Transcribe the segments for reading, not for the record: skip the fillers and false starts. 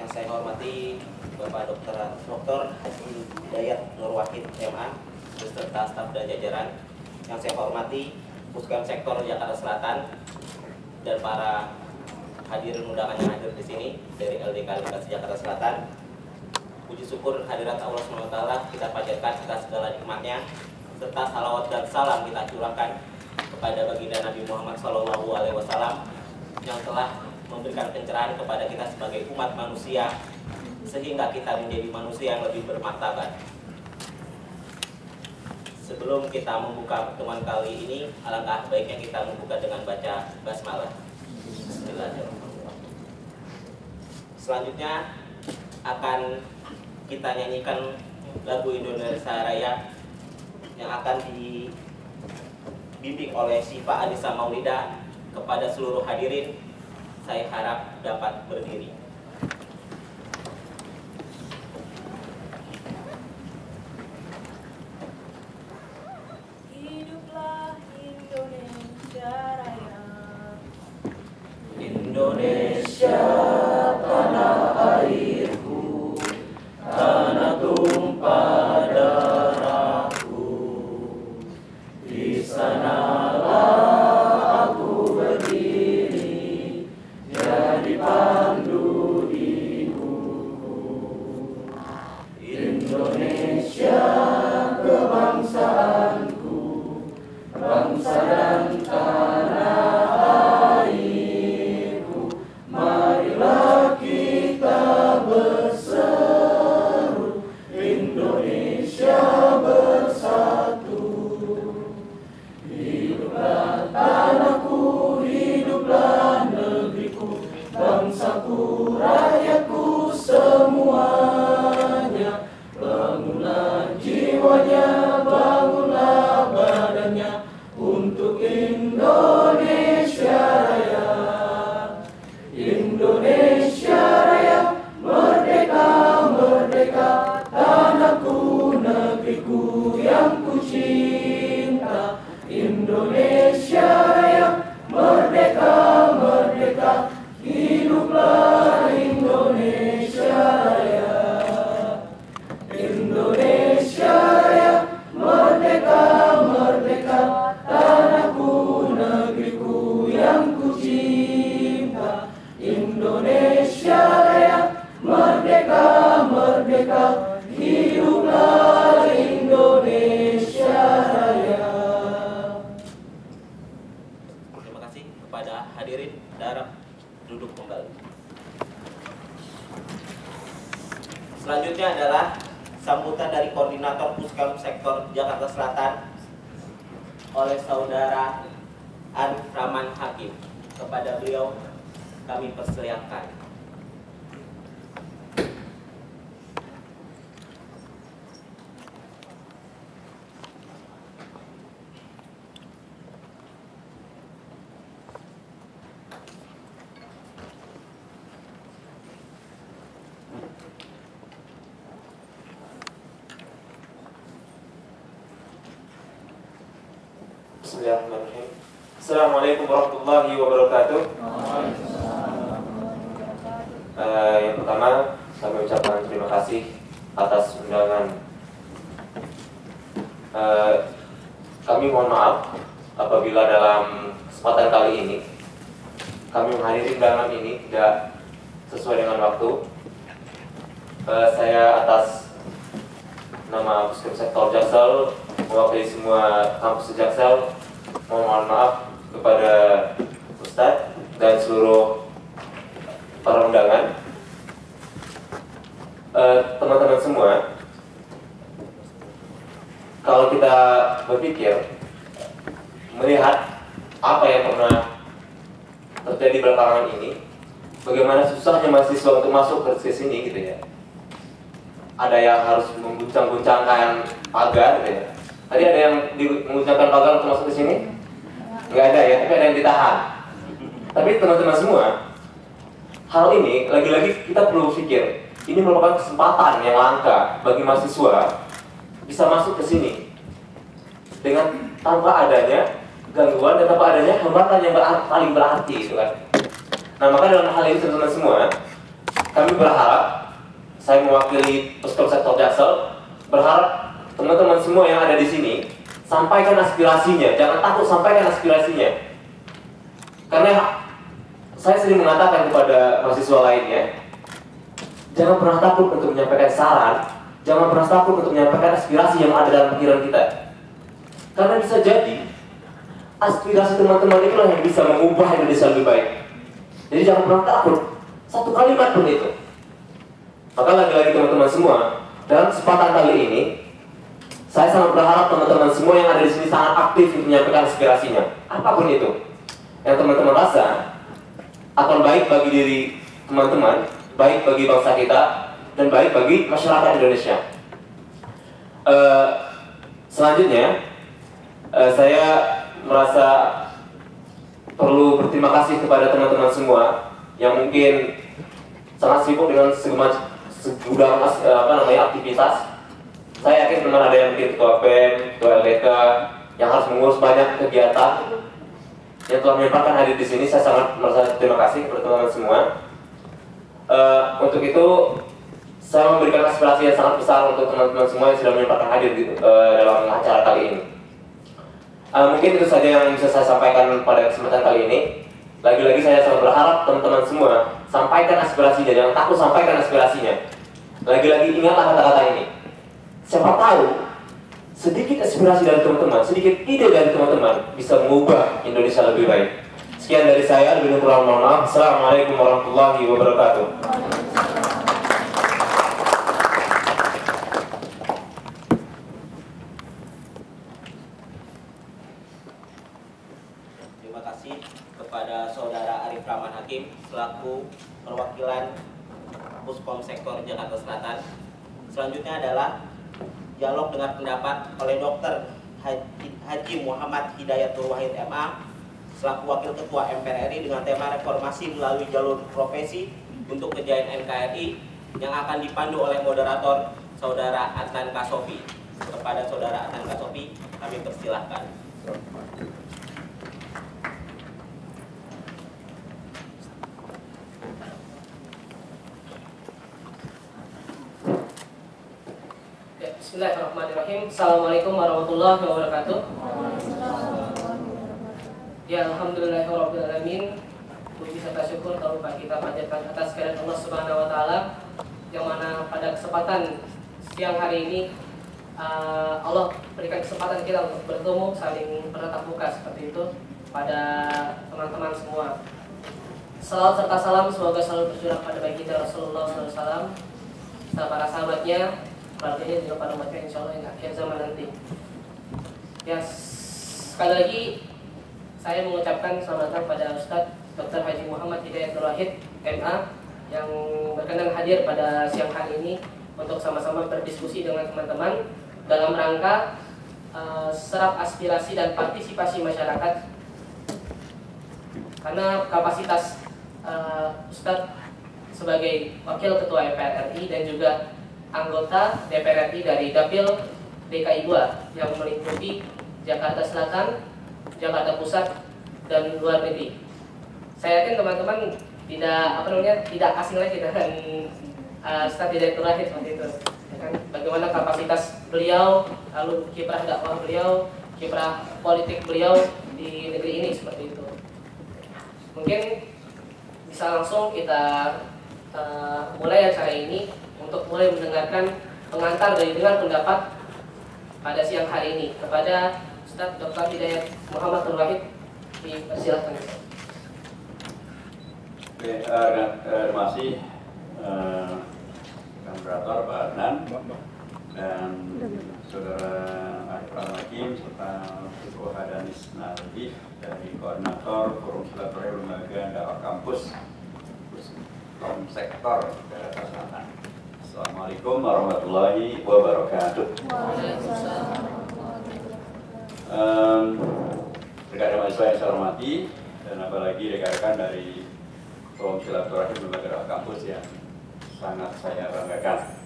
Yang saya hormati Bapak Dr. Haji Hidayat Nur Wahid MA beserta staf dan jajaran. Yang saya hormati Puskam Sektor Jakarta Selatan dan para hadirin undangan yang hadir di sini dari LDK Bekasi Jakarta Selatan. Puji syukur hadirat Allah SWT kita panjatkan atas segala nikmatnya, serta salawat dan salam kita curahkan kepada baginda Nabi Muhammad SAW yang telah memberikan pencerahan kepada kita sebagai umat manusia sehingga kita menjadi manusia yang lebih bermartabat. Sebelum kita membuka pertemuan kali ini, alangkah baiknya kita membuka dengan baca basmalah. Bismillahirrahmanirrahim. Selanjutnya akan kita nyanyikan lagu Indonesia Raya yang akan dibimbing oleh Syifa Anissa Maulida. Kepada seluruh hadirin, saya harap dapat berdiri. Hiduplah Indonesia Raya. Indonesia tanah airku, tanah tumpah darahku. Di sanalah aku berdiri, jadi pandu hidupku. Indonesia kebangsaanku, bangsa dan tanah airku. Marilah kita berseru, Indonesia bersatu. Hiduplah tanahku, hiduplah negeriku, bangsaku, rakyatku semuanya. Bangunlah jiwanya, bangunlah badannya untuk Indonesia Raya. Indonesia Raya, merdeka, merdeka, tanahku, negeriku yang ku cinta. Indonesia Raya, merdeka, merdeka, hiduplah Indonesia Raya. Indonesia Raya, merdeka, merdeka, tanahku, negeriku yang ku cinta. Indonesia Raya, merdeka, merdeka, hiduplah Indonesia Raya. Terima kasih kepada hadirin. Darah duduk kembali. Selanjutnya adalah sambutan dari Koordinator Puskam Sektor Jakarta Selatan oleh Saudara Arif Rahman Hakim. Kepada beliau kami persilakan. Bismillahirrahmanirrahim. Assalamualaikum warahmatullahi wabarakatuh. Yang pertama, kami ucapkan terima kasih atas undangan. Kami mohon maaf apabila dalam kesempatan kali ini kami menghadiri undangan ini tidak sesuai dengan waktu. Saya atas nama Puskam Sektor Jaksel mewakili semua kampus Jaksel mohon maaf kepada Ustadz dan seluruh para undangan. Teman-teman semua, kalau kita berpikir melihat apa yang pernah terjadi belakangan ini, bagaimana susahnya mahasiswa untuk masuk ke sini gitu ya. Ada yang harus mengguncang-guncangkan pagar gitu ya. Tadi ada yang mengguncangkan pagar untuk masuk ke sini? Nggak ada ya, tapi ada yang ditahan. Tapi teman-teman semua, hal ini lagi-lagi kita perlu pikir, ini merupakan kesempatan yang langka bagi mahasiswa bisa masuk ke sini dengan tanpa adanya gangguan dan tanpa adanya hambatan yang paling berarti gitu kan. Nah maka dalam hal ini teman-teman semua, kami berharap, saya mewakili Puskom Sektor Jaksel, berharap teman-teman semua yang ada di sini sampaikan aspirasinya, jangan takut sampaikan aspirasinya. Karena saya sering mengatakan kepada mahasiswa lainnya, jangan pernah takut untuk menyampaikan saran, jangan pernah takut untuk menyampaikan aspirasi yang ada dalam pikiran kita. Karena bisa jadi aspirasi teman-teman itulah yang bisa mengubah Indonesia lebih baik. Jadi jangan pernah takut, satu kalimat pun itu. Maka lagi-lagi teman-teman semua, dalam kesempatan kali ini, saya sangat berharap teman-teman semua yang ada di sini sangat aktif untuk menyampaikan aspirasinya, apapun itu yang teman-teman rasa akan baik bagi diri teman-teman, baik bagi bangsa kita, dan baik bagi masyarakat Indonesia. Selanjutnya, saya merasa perlu berterima kasih kepada teman-teman semua yang mungkin sangat sibuk dengan segudang aktivitas. Saya yakin teman ada yang mungkin ketua PEM, ketua LDK yang harus mengurus banyak kegiatan yang telah menyempatkan hadir di sini. Saya sangat merasa terima kasih kepada teman-teman semua. Untuk itu, saya memberikan aspirasi yang sangat besar untuk teman-teman semua yang sudah menyempatkan hadir dalam acara kali ini. Mungkin itu saja yang bisa saya sampaikan pada kesempatan kali ini. Lagi-lagi saya sangat berharap teman-teman semua sampaikan aspirasinya, jangan takut sampaikan aspirasinya. Lagi-lagi ingatlah kata-kata ini. Siapa tahu sedikit aspirasi dari teman-teman, sedikit ide dari teman-teman bisa mengubah Indonesia lebih baik. Sekian dari saya, lebih kurang mohon maaf. Assalamualaikum warahmatullahi wabarakatuh. Terima kasih kepada Saudara Arif Rahman Hakim selaku perwakilan Puskom Sektor Jakarta Selatan. Selanjutnya adalah dialog dengan pendapat oleh Dr. Haji Muhammad Hidayat Nur Wahid MA selaku Wakil Ketua MPR RI dengan tema reformasi melalui jalur profesi untuk kejayaan NKRI yang akan dipandu oleh moderator Saudara Adnan Kasofi. Kepada Saudara Adnan Kasofi kami persilahkan. Bismillahirrahmanirrahim. Assalamualaikum warahmatullahi wabarakatuh. Ya, alhamdulillahirrahmanirrahim. Puji serta syukur kalau kita panjatkan atas kehadirat Allah Subhanahu Wa Taala, yang mana pada kesempatan siang hari ini Allah berikan kesempatan kita untuk bertemu, saling bertatap muka seperti itu pada teman-teman semua. Salam serta salam semoga selalu tercurah pada baginda Rasulullah SAW, serta para sahabatnya, keluarganya juga pada umatnya insya Allah yang akhir zaman nanti. Ya, sekali lagi saya mengucapkan selamat datang pada Ustadz Dr. Haji Muhammad Hidayat Nur Wahid MA yang berkenan hadir pada siang hari ini untuk sama-sama berdiskusi dengan teman-teman dalam rangka serap aspirasi dan partisipasi masyarakat. Karena kapasitas Ustadz sebagai Wakil Ketua MPR RI dan juga anggota DPR RI dari Dapil DKI 2 yang meliputi Jakarta Selatan, Jakarta Pusat, dan luar negeri. Saya yakin teman-teman tidak asing lagi dengan Ustadz Hidayat Nur Wahid seperti itu. Ya kan? Bagaimana kapasitas beliau, lalu kiprah dakwah beliau, kiprah politik beliau di negeri ini seperti itu. Mungkin bisa langsung kita mulai acara ini untuk mulai mendengarkan pengantar dari dengar pendapat pada siang hari ini kepada Ustadz Dr. Hidayat Muhammad Nur Wahid. Dipersilakan. Oke, terima kasih moderator Pak Adnan dan Saudara Arif Rahman Hakim serta Ketua Hadanis Nadif dari Koordinator Forum Silaturahim Lembaga Dakwah Kampus Puskom Sektor Jakarta Selatan. Assalamualaikum warahmatullahi wabarakatuh. Rekan-rekan mahasiswa yang saya hormati dan apalagi rekan-rekan dari Forum Silaturahim Lembaga Dakwah Kampus yang sangat saya banggakan.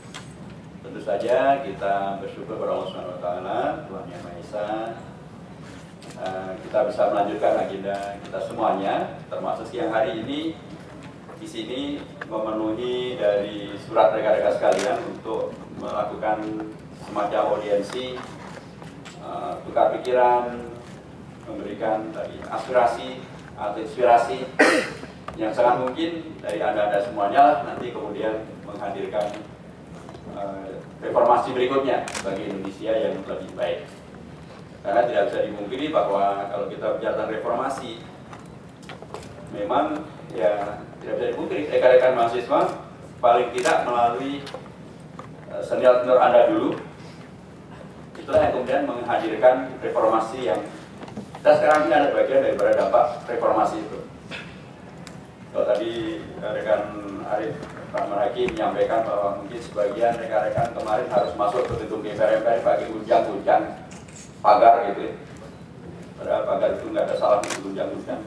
Tentu saja kita bersyukur kepada Allah Subhanahu Wa Taala, Tuhan Yang Maha Esa. Kita bisa melanjutkan agenda kita semuanya, termasuk siang hari ini di sini memenuhi dari surat rekan-rekan sekalian untuk melakukan semacam audiensi, tukar pikiran, memberikan tadi aspirasi atau inspirasi yang sangat mungkin dari Anda semuanya nanti kemudian menghadirkan reformasi berikutnya bagi Indonesia yang lebih baik. Karena tidak bisa dimungkiri bahwa kalau kita bicara tentang reformasi, memang ya tidak bisa dimungkiri rekan-rekan mahasiswa paling tidak melalui senior-senior Anda dulu, itulah yang kemudian menghadirkan reformasi yang dan sekarang ini ada bagian daripada dampak reformasi itu. Kalau tadi rekan Arif Rahman Hakim menyampaikan bahwa mungkin sebagian rekan-rekan kemarin harus masuk ke gedung DPR MPR pakai gunjang-gunjang pagar gitu ya. Padahal pagar itu nggak ada salah untuk gunjang-gunjang.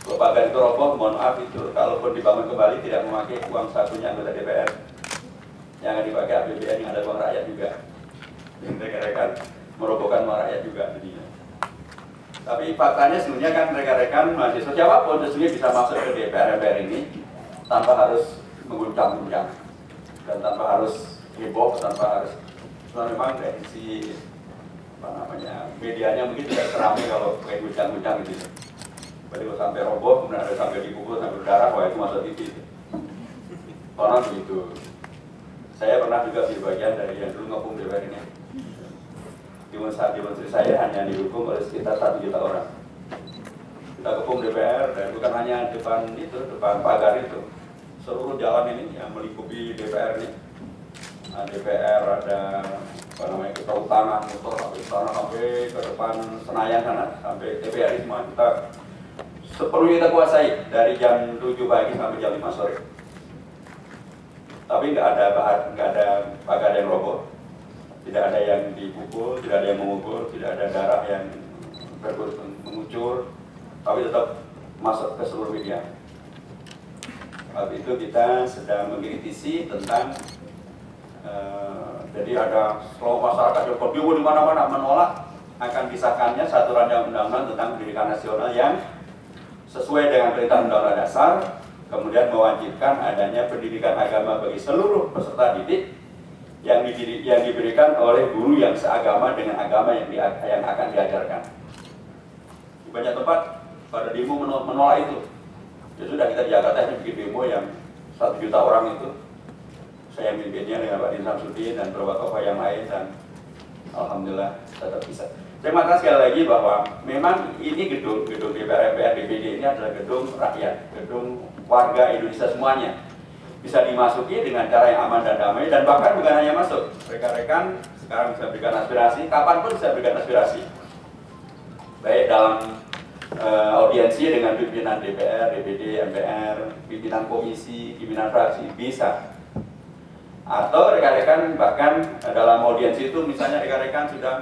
Kalau pagar itu roboh, mohon maaf itu kalaupun dibangun kembali tidak memakai uang sakunya anggota DPR. Yang dipakai APBN yang ada uang rakyat juga. Yang rekan-rekan merobohkan uang rakyat juga jadinya. Tapi faktanya sebenarnya kan rekan-rekan mahasiswa siapapun sesungguhnya bisa masuk ke DPR ini tanpa harus mengguncang-guncang dan tanpa harus heboh, tanpa harus memang dari si medianya mungkin tidak seramai kalau kayak guncang-guncang gitu. Berarti kalau sampai roboh, kemudian ada sampai dipukul, sampai berdarah, wah itu masuk TV. Orang begitu. Saya pernah juga di bagian dari yang dulu ngepung DPR ini. Demonstrasi saya hanya dihukum oleh sekitar 1 juta orang. Kita kepung DPR dan bukan hanya depan pagar itu, seluruh jalan ini yang melingkupi DPR ini. Nah, DPR ada kita utara, motor sampai sana sampai ke depan Senayan sana sampai TPRI semua kita sepenuhnya kita kuasai dari jam 7 pagi sampai jam 5 sore. Tapi nggak ada pagar yang roboh. Tidak ada yang dipukul, tidak ada yang memukul, tidak ada darah yang mengucur, tapi tetap masuk ke seluruh media. Waktu itu kita sedang mengkritisi tentang, jadi ada kelompok masyarakat yang berdemo di mana-mana menolak akan disahkannya satu rancangan undang-undang tentang pendidikan nasional yang sesuai dengan perintah Undang-Undang Dasar, kemudian mewajibkan adanya pendidikan agama bagi seluruh peserta didik yang diberikan oleh guru yang seagama dengan agama yang akan diajarkan. Di banyak tempat pada demo menolak itu. Ya sudah, kita di Jakarta ini bikin demo yang 1 juta orang itu. Saya mimpinnya dengan Pak Din Samsudin dan beberapa tokoh yang lain dan alhamdulillah tetap bisa. Saya mengatakan sekali lagi bahwa memang ini gedung DPR MPR DPD ini adalah gedung rakyat, gedung warga Indonesia semuanya. Bisa dimasuki dengan cara yang aman dan damai dan bahkan bukan hanya masuk. Rekan-rekan sekarang bisa berikan aspirasi, kapanpun bisa berikan aspirasi. Baik dalam audiensi dengan pimpinan DPR, DPD, MPR, pimpinan komisi, pimpinan fraksi, bisa. Atau rekan-rekan bahkan dalam audiensi itu misalnya rekan-rekan sudah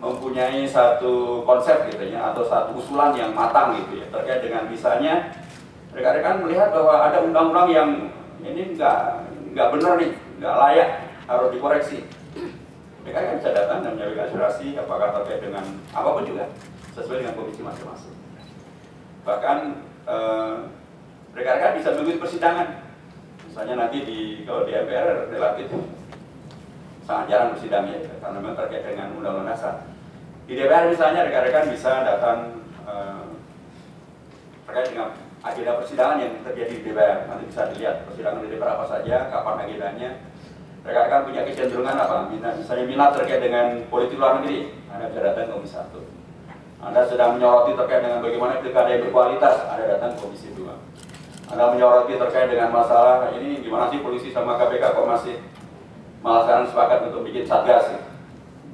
mempunyai satu konsep gitu ya, atau satu usulan yang matang gitu ya, terkait dengan misalnya rekan-rekan melihat bahwa ada undang-undang yang ini nggak benar nih, nggak layak, harus dikoreksi. Rekan-rekan bisa datang dan menyampaikan aspirasi apakah terkait dengan apapun juga sesuai dengan komisi masing-masing. Bahkan rekan-rekan bisa mengikuti persidangan. Misalnya nanti kalau di MPR relatif sangat jarang bersidang ya, karena memang terkait dengan Undang-Undang Dasar. Di DPR misalnya rekan-rekan bisa datang terkait dengan agenda persidangan yang terjadi di DPR. Nanti bisa dilihat persidangan di DPR apa saja, kapan agendanya. Rekan-rekan punya kecenderungan apa? Misalnya minat terkait dengan politik luar negeri, Anda bisa datang ke Komisi 1. Anda sedang menyoroti terkait dengan bagaimana pilkada yang berkualitas, Anda datang ke Komisi 2. Anda menyoroti terkait dengan masalah ini gimana sih polisi sama KPK kok masih malah sekarang sepakat untuk bikin satgas.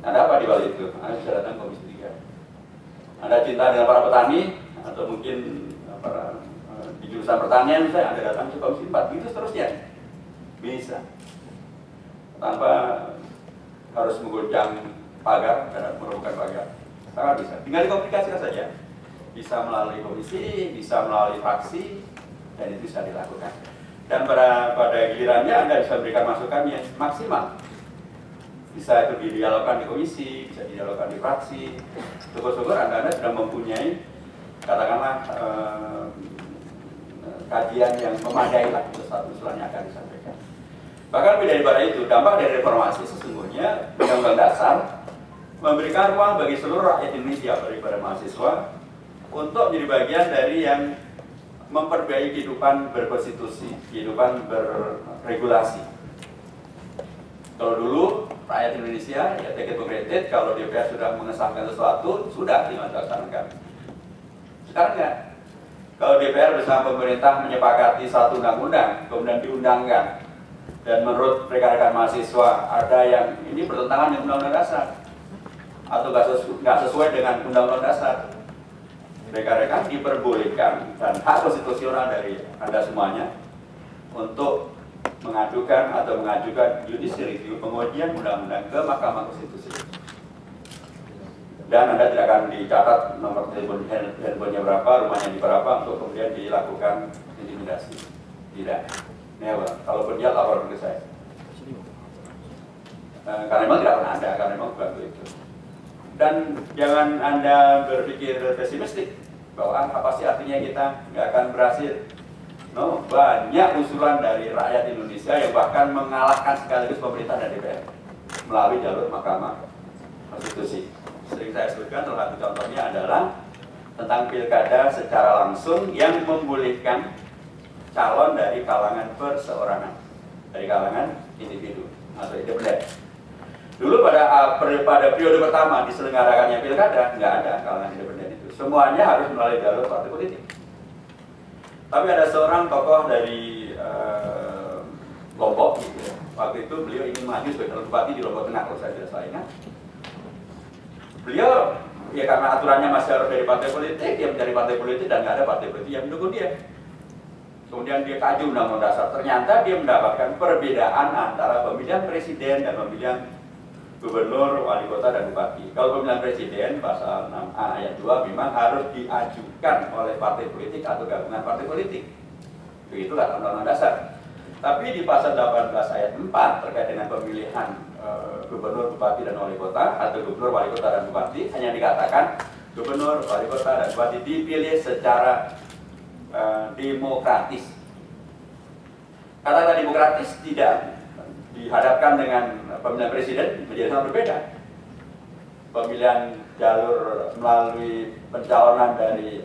Ada apa di balik itu? Anda bisa datang ke Komisi 3. Anda cinta dengan para petani atau mungkin di jurusan pertanian misalnya, Anda datang ke Komisi 4, gitu seterusnya. Bisa. Tanpa harus mengguncang pagar dan merobohkan pagar. Sangat bisa. Tinggal dikomunikasikan saja. Bisa melalui komisi, bisa melalui fraksi, dan itu bisa dilakukan. Dan pada gilirannya Anda bisa berikan masukan yang maksimal. Bisa itu didialogkan di komisi, bisa didialogkan di fraksi. Syukur-syukur Anda sudah mempunyai, katakanlah, kajian yang memadai lah untuk satu usulan yang akan disampaikan. Bahkan lebih daripada itu, dampak dari reformasi sesungguhnya Undang-Undang Dasar memberikan ruang bagi seluruh rakyat Indonesia daripada mahasiswa untuk menjadi bagian dari yang memperbaiki kehidupan berkonstitusi, kehidupan berregulasi. Kalau dulu rakyat Indonesia ya take it for granted, kalau DPR sudah mengesahkan sesuatu sudah dilaksanakan. Sekarang enggak. Kalau DPR bersama pemerintah menyepakati satu undang-undang, kemudian diundangkan, dan menurut rekan-rekan mahasiswa ada yang ini bertentangan dengan Undang-Undang Dasar atau nggak sesuai dengan Undang-Undang Dasar, rekan-rekan diperbolehkan dan hak konstitusional dari Anda semuanya untuk mengajukan atau mengajukan judicial review pengujian undang-undang ke Mahkamah Konstitusi. Dan Anda tidak akan dicatat nomor telepon handphonenya berapa, rumahnya di berapa untuk kemudian dilakukan intimidasi. Tidak. Never. Kalau dia lapor ke saya. Karena memang tidak pernah ada, karena memang bukan itu. Dan jangan Anda berpikir pesimistik bahwa apa sih artinya kita nggak akan berhasil. No, banyak usulan dari rakyat Indonesia yang bahkan mengalahkan sekaligus pemerintah dan DPR melalui jalur Mahkamah Konstitusi. Sering saya sebutkan, salah satu contohnya adalah tentang pilkada secara langsung yang membolehkan calon dari kalangan perseorangan, dari kalangan individu atau independen. Dulu pada periode pertama diselenggarakannya pilkada nggak ada kalangan independen itu, semuanya harus melalui jalur partai politik. Tapi ada seorang tokoh dari Lombok, gitu ya. Waktu itu beliau ingin maju sebagai calon bupati di Lombok Tengah kalau saya tidak salah ingat. Beliau ya karena aturannya masih harus dari partai politik, dia mencari partai politik dan nggak ada partai politik yang mendukung dia. Kemudian dia kaji Undang-Undang Dasar, ternyata dia mendapatkan perbedaan antara pemilihan presiden dan pemilihan gubernur, wali kota, dan bupati. Kalau pemilihan presiden, pasal 6A ayat 2 memang harus diajukan oleh partai politik atau gabungan partai politik. Begitulah Undang-Undang Dasar. Tapi di pasal 18 ayat 4 terkait dengan pemilihan gubernur, bupati, dan wali kota, atau gubernur, wali kota, dan bupati, hanya dikatakan gubernur, wali kota, dan bupati dipilih secara demokratis. Kata-kata demokratis tidak dihadapkan dengan pemilihan presiden menjadi sangat berbeda. Pemilihan jalur melalui pencalonan dari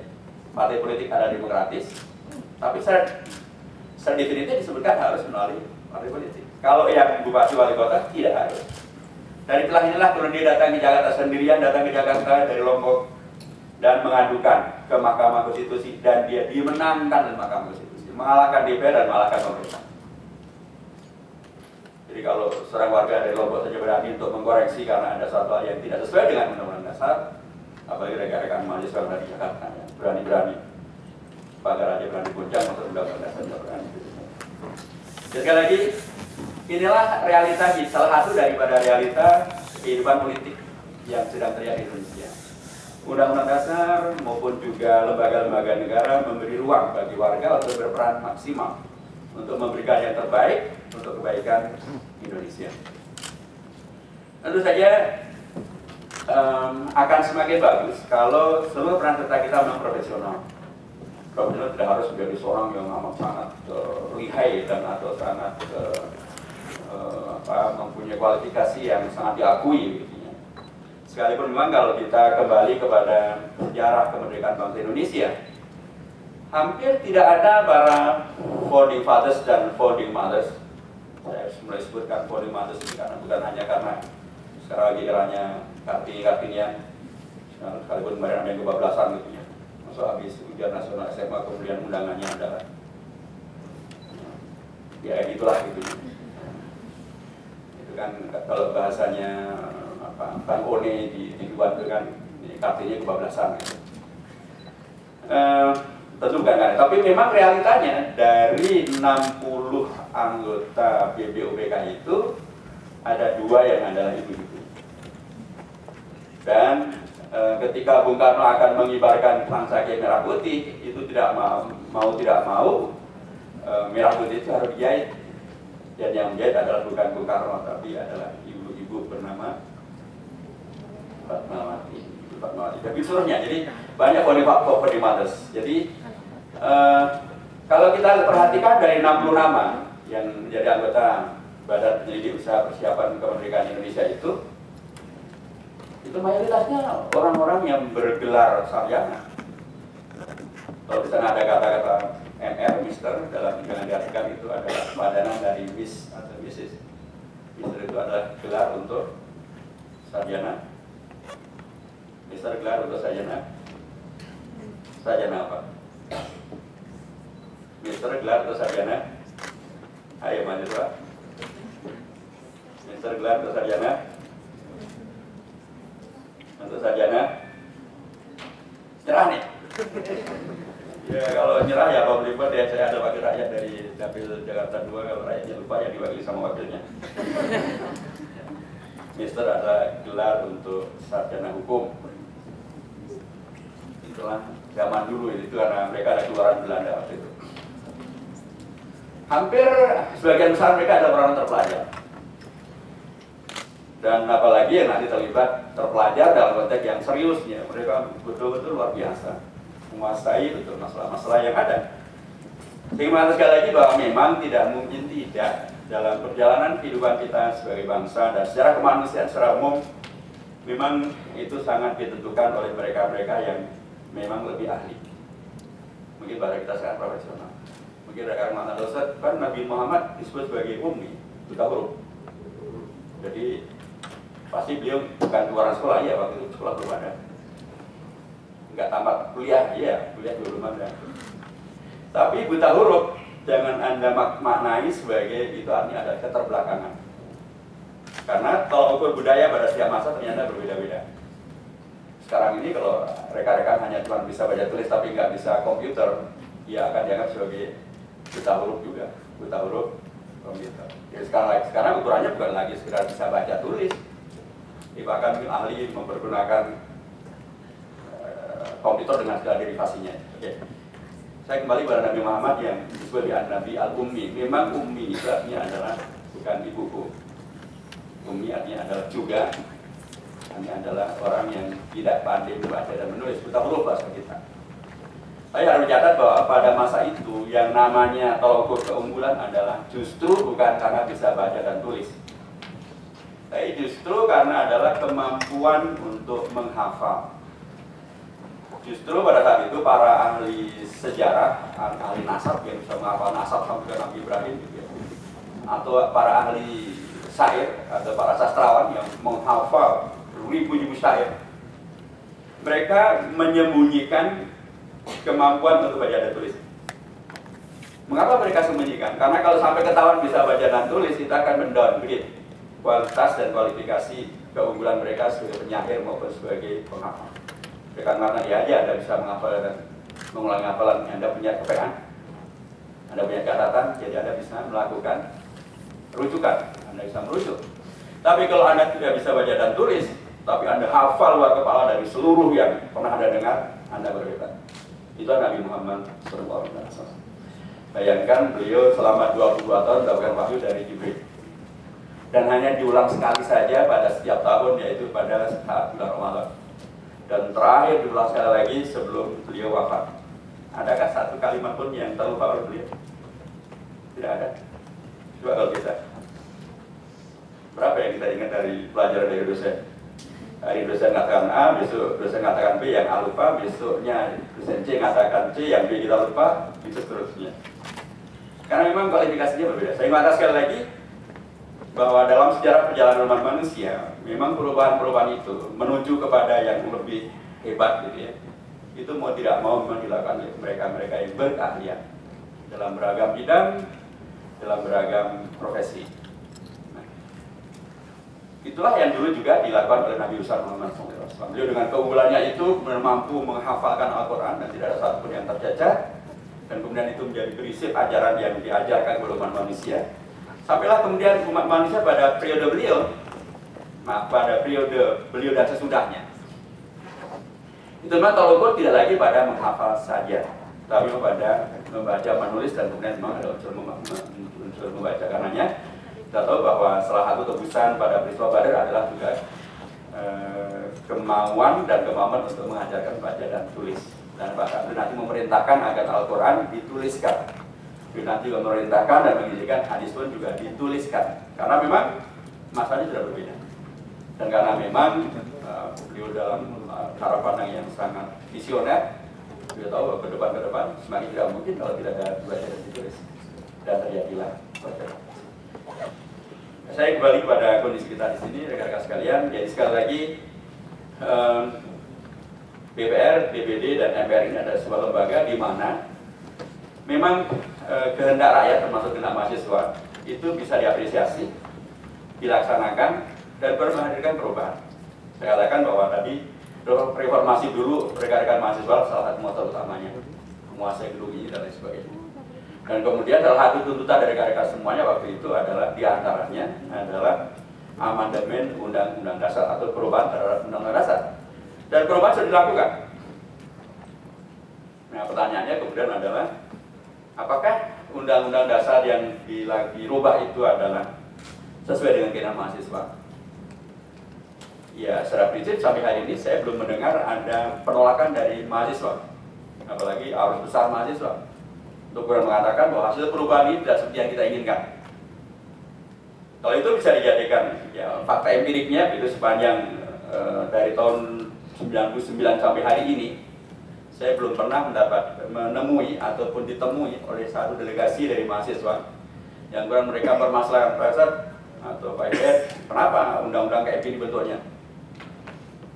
partai politik ada demokratis, tapi secara definitif disebutkan harus melalui partai politik. Kalau yang bupati wali kota tidak harus. Dari telah inilah kemudian dia datang ke Jakarta sendirian, datang ke Jakarta dari Lombok dan mengadukan ke Mahkamah Konstitusi, dan dia dimenangkan di Mahkamah Konstitusi, mengalahkan DPR dan mengalahkan pemerintah. Jadi kalau seorang warga dari Lombok saja berani untuk mengkoreksi karena ada satu hal yang tidak sesuai dengan Undang-Undang Dasar, apalagi rekan-rekan mahasiswa dari Jakarta yang berani-berani, pagar aja berani puncak untuk Undang-Undang Dasar tidak berani. Jadi sekali lagi, inilah realita, salah satu daripada realita kehidupan politik yang sedang terjadi di Indonesia. Undang-Undang Dasar maupun juga lembaga-lembaga negara memberi ruang bagi warga untuk berperan maksimal untuk memberikan yang terbaik untuk kebaikan Indonesia. Tentu saja akan semakin bagus kalau seluruh peran serta kita memang profesional. Profesional tidak harus menjadi seorang yang amat sangat lihai dan atau sangat mempunyai kualifikasi yang sangat diakui. Gitu. Sekalipun memang kalau kita kembali kepada sejarah kemerdekaan bangsa Indonesia, hampir tidak ada para founding fathers dan founding mothers. Saya mulai sebutkan founding mothers ini karena bukan hanya karena sekarang lagi eranya Kartini, sekalipun kemarin ada yang kebablasan gitu ya. Masuk habis ujian nasional SMA kemudian undangannya adalah ya itulah gitu. Itu kan kalau bahasanya Bang One dibuat itu kan Kartini kebablasan gitu. Tentu bukan ada, tapi memang realitanya dari 60 anggota BBUPK itu ada 2 yang adalah ibu-ibu. Dan ketika Bung Karno akan mengibarkan Pangsake merah putih, itu tidak mau merah putih itu harus dijahit. Dan yang menjahit adalah bukan Bung Karno, tapi adalah ibu-ibu bernama Fatmawati. Tapi seluruhnya, jadi banyak founding mothers. Jadi kalau kita kita perhatikan dari 60 nama yang menjadi anggota Badan Penyelidik Usaha Persiapan Kemerdekaan Indonesia itu mayoritasnya orang-orang yang bergelar sarjana. Kalau di sana ada kata-kata MR, Mister, dalam jangan diartikan itu adalah padanan dari Miss atau Mrs. Mister itu adalah gelar untuk sarjana. Mister gelar untuk sarjana. Sarjana apa? Mister gelar untuk sarjana. Ayo mahasiswa. Mister gelar untuk sarjana. Untuk sarjana. Nyerah nih. Ya kalau nyerah ya Pak Belipat ya, saya ada wakil rakyat dari Dapil Jakarta 2, kalau rakyatnya lupa ya diwakili sama wakilnya. Mister adalah gelar untuk sarjana hukum. Itulah zaman dulu itu karena mereka ada keluaran Belanda waktu itu. Hampir sebagian besar mereka adalah orang terpelajar. Dan apalagi yang nanti terpelajar dalam konteks yang seriusnya, mereka betul-betul luar biasa menguasai betul masalah-masalah yang ada. Sehingga sekali lagi bahwa memang tidak mungkin tidak dalam perjalanan kehidupan kita sebagai bangsa dan secara kemanusiaan secara umum memang itu sangat ditentukan oleh mereka-mereka yang memang lebih ahli. Mungkin pada kita sangat profesional. Mungkin rekan mantan dosen kan Nabi Muhammad disebut sebagai ummi, buta huruf. Jadi pasti beliau bukan orang sekolah ya, waktu itu sekolah belum ada. Enggak tamat kuliah, iya, kuliah belum ada. Tapi buta huruf jangan Anda maknai sebagai itu artinya ada keterbelakangan. Karena tolak ukur budaya pada setiap masa ternyata berbeda-beda. Sekarang ini kalau rekan-rekan hanya cuma bisa baca tulis tapi nggak bisa komputer, ia akan dianggap sebagai buta huruf juga, buta huruf komputer. Jadi sekarang ukurannya bukan lagi sekedar bisa baca tulis, bahkan ahli mempergunakan komputer dengan segala derivasinya. Oke. Saya kembali pada Nabi Muhammad yang disebut Nabi Al-Ummi. Memang ummi itu artinya adalah bukan ibuku. Ummi artinya adalah juga, artinya adalah orang yang tidak pandai membaca dan menulis, buta huruf bahasa kita. Saya harus mencatat bahwa pada masa itu yang namanya tolak ukur keunggulan adalah justru bukan karena bisa baca dan tulis, tapi justru karena adalah kemampuan untuk menghafal. Justru pada saat itu para ahli sejarah, ahli nasab yang bisa menghafal nasab sampai ke Nabi Ibrahim, gitu ya, atau para ahli syair atau para sastrawan yang menghafal ribu-ribu syair, mereka menyembunyikan kemampuan untuk baca dan tulis. Mengapa mereka sembunyikan? Karena kalau sampai ketahuan bisa baca dan tulis, kita akan mendowngrade kualitas dan kualifikasi keunggulan mereka sebagai penyair maupun sebagai penghafal. Karena dia aja Anda bisa menghafal dan mengulangi hafalan, Anda punya kepekaan, Anda punya catatan, jadi Anda bisa melakukan rujukan, Anda bisa merujuk. Tapi kalau Anda tidak bisa baca dan tulis, tapi Anda hafal luar kepala dari seluruh yang pernah Anda dengar, Anda berbeda. Itu Nabi Muhammad SAW. Bayangkan beliau selama 22 tahun mendapatkan wahyu dari Jibril. Dan hanya diulang sekali saja pada setiap tahun, yaitu pada saat bulan Ramadan. Dan terakhir diulang sekali lagi sebelum beliau wafat. Adakah satu kalimat pun yang terlupa oleh beliau? Tidak ada. Coba kalau bisa. Berapa yang kita ingat dari pelajaran dari dosen? Hari dosen mengatakan A, besok dosen mengatakan B, yang A lupa, besoknya dosen C mengatakan C, yang B kita lupa, itu seterusnya. Karena memang kualifikasinya berbeda. Saya mengatakan sekali lagi bahwa dalam sejarah perjalanan umat manusia, memang perubahan-perubahan itu menuju kepada yang lebih hebat, gitu ya. Itu mau tidak mau memang dilakukan oleh mereka-mereka yang berkeahlian dalam beragam bidang, dalam beragam profesi. Itulah yang dulu juga dilakukan oleh Nabi besar Muhammad SAW. Beliau dengan keunggulannya itu mampu menghafalkan Al-Quran dan tidak ada satupun yang tercecer. Dan kemudian itu menjadi prinsip ajaran yang diajarkan kepada umat manusia. Sampailah kemudian umat manusia pada periode beliau, pada periode beliau dan sesudahnya. Itu memang tolak ukur tidak lagi pada menghafal saja, tapi pada membaca, menulis, dan kemudian memang ada unsur membaca. Karenanya kita tahu bahwa salah satu tebusan pada peristiwa Badar adalah juga kemauan dan kemampuan untuk mengajarkan baca dan tulis. Dan bahkan nanti memerintahkan agar Al-Quran dituliskan Nanti juga memerintahkan dan mengizinkan hadis pun juga dituliskan karena memang masanya sudah berbeda dan karena memang beliau dalam cara pandang yang sangat visioner, beliau tahu bahwa ke depan semakin tidak mungkin kalau tidak ada baca dan ditulis dan terjadilah baca. Saya kembali pada kondisi kita di sini rekan-rekan sekalian. Jadi sekali lagi DPR, DPD dan MPR ini ada sebuah lembaga di mana memang kehendak rakyat termasuk kehendak mahasiswa itu bisa diapresiasi, dilaksanakan dan menghadirkan perubahan. Saya katakan bahwa tadi reformasi dulu rekan-rekan mahasiswa salah satu motor utamanya, menguasai gedung ini dan lain sebagainya. Dan kemudian salah satu tuntutan dari rekan-rekan semuanya waktu itu adalah diantaranya adalah amandemen Undang-Undang Dasar atau perubahan terhadap Undang-Undang Dasar. Dan perubahan sudah dilakukan. Nah pertanyaannya kemudian adalah apakah Undang-Undang Dasar yang dirubah itu adalah sesuai dengan keinginan mahasiswa? Ya, secara prinsip sampai hari ini saya belum mendengar ada penolakan dari mahasiswa, apalagi arus besar mahasiswa, untuk mengatakan bahwa hasil perubahan ini tidak seperti yang kita inginkan. Kalau itu bisa dijadikan ya, fakta empiriknya itu sepanjang dari tahun 99 sampai hari ini, saya belum pernah menemui ataupun ditemui oleh satu delegasi dari mahasiswa yang mereka bermasalah Profesor atau Pak Ed, kenapa undang-undang kayak gini bentuknya?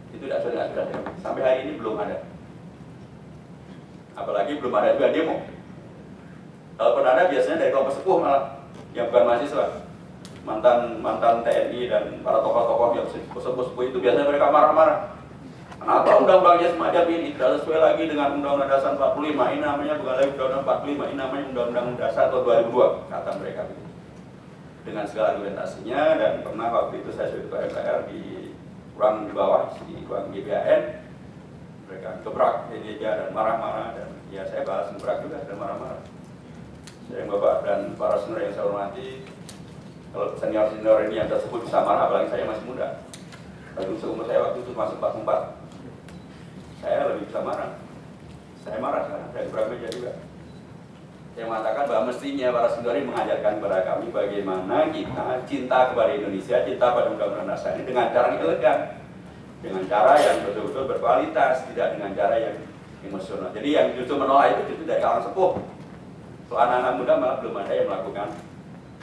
Itu tidak sudah sampai hari ini belum ada. Apalagi belum ada juga demo. Kalau pernah ada biasanya dari kelompok sepuh malah yang bukan mahasiswa, mantan TNI dan para tokoh-tokoh yang sepuh itu biasanya mereka marah-marah. Kenapa undang-undangnya semacam ini tidak sesuai lagi dengan Undang-Undang Dasar 45? Ini namanya bukan lagi Undang-Undang 45, ini namanya Undang-Undang Dasar tahun 2002, kata mereka. Dengan segala argumentasinya, dan pernah waktu itu saya sudah ke MPR di ruang bawah, di ruang GBHN, mereka gebrak meja dan marah-marah, dan ya saya balas gebrak juga dan marah-marah. Saya Bapak dan para senior yang saya hormati, kalau senior-senior ini yang tersebut bisa marah, apalagi saya masih muda. Lalu seumur saya waktu itu masuk 44. Saya lebih bisa marah. Saya marah sekarang, saya gebrak meja juga. Saya mengatakan bahwa mestinya para senior ini mengajarkan kepada kami bagaimana kita cinta kepada Indonesia, cinta pada Undang-Undang Dasar ini dengan cara yang elegan, dengan cara yang betul-betul berkualitas, tidak dengan cara yang emosional. Jadi yang justru menolak itu justru dari kalangan sepuh. Kalau anak-anak muda malah belum ada yang melakukan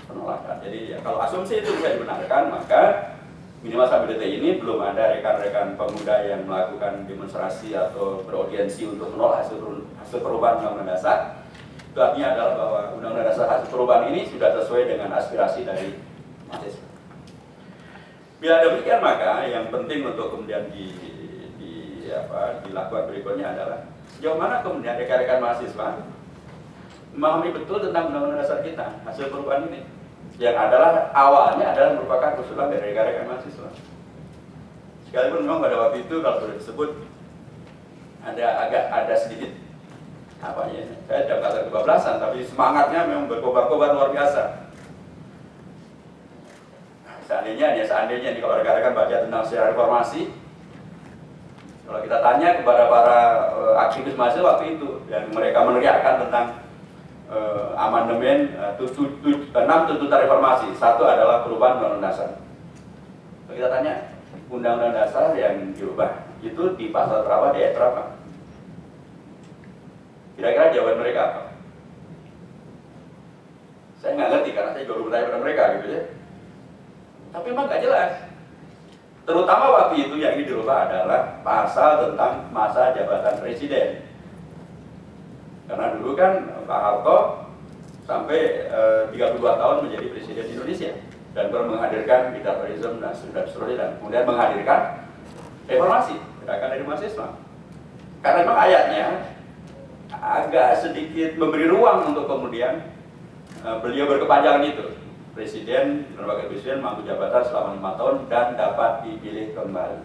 penolakan. Jadi ya, kalau asumsi itu bisa dibenarkan, maka minimal sampai detik ini belum ada rekan-rekan pemuda yang melakukan demonstrasi atau beraudiensi untuk menolak hasil perubahan Undang-Undang Dasar. Itu artinya adalah bahwa Undang-Undang Dasar hasil perubahan ini sudah sesuai dengan aspirasi dari mahasiswa. Bila demikian, maka yang penting untuk kemudian dilakukan berikutnya adalah sejauh mana kemudian rekan-rekan mahasiswa memahami betul tentang Undang-Undang Dasar kita, hasil perubahan ini, yang adalah awalnya adalah merupakan usulan dari rekan-rekan mahasiswa. Sekalipun memang pada waktu itu kalau sudah disebut ada sedikit apa ya, saya tidak kata kebablasan, tapi semangatnya memang berkobar-kobar luar biasa. Seandainya nih kalau rekan-rekan baca tentang sejarah reformasi, kalau kita tanya kepada para aktivis mahasiswa waktu itu, dan mereka meneriakkan tentang amandemen 6 tuntutan reformasi. Satu adalah perubahan Undang-Undang Dasar. Kalau kita tanya Undang-Undang Dasar yang dirubah itu di pasal berapa, di ayat berapa? Kira-kira jawaban mereka apa? Saya nggak ngerti karena saya baru bertanya pada mereka gitu ya. Tapi memang nggak jelas. Terutama waktu itu yang ini dirubah adalah pasal tentang masa jabatan presiden. Karena dulu kan Pak Harto sampai 32 tahun menjadi presiden Indonesia dan pernah menghadirkan diktatorialisme dan seterusnya, dan kemudian menghadirkan reformasi gerakan dari mahasiswa. Karena memang ayatnya agak sedikit memberi ruang untuk kemudian beliau berkepanjangan itu. Presiden dan wakil presiden mampu jabatan selama 5 tahun dan dapat dipilih kembali.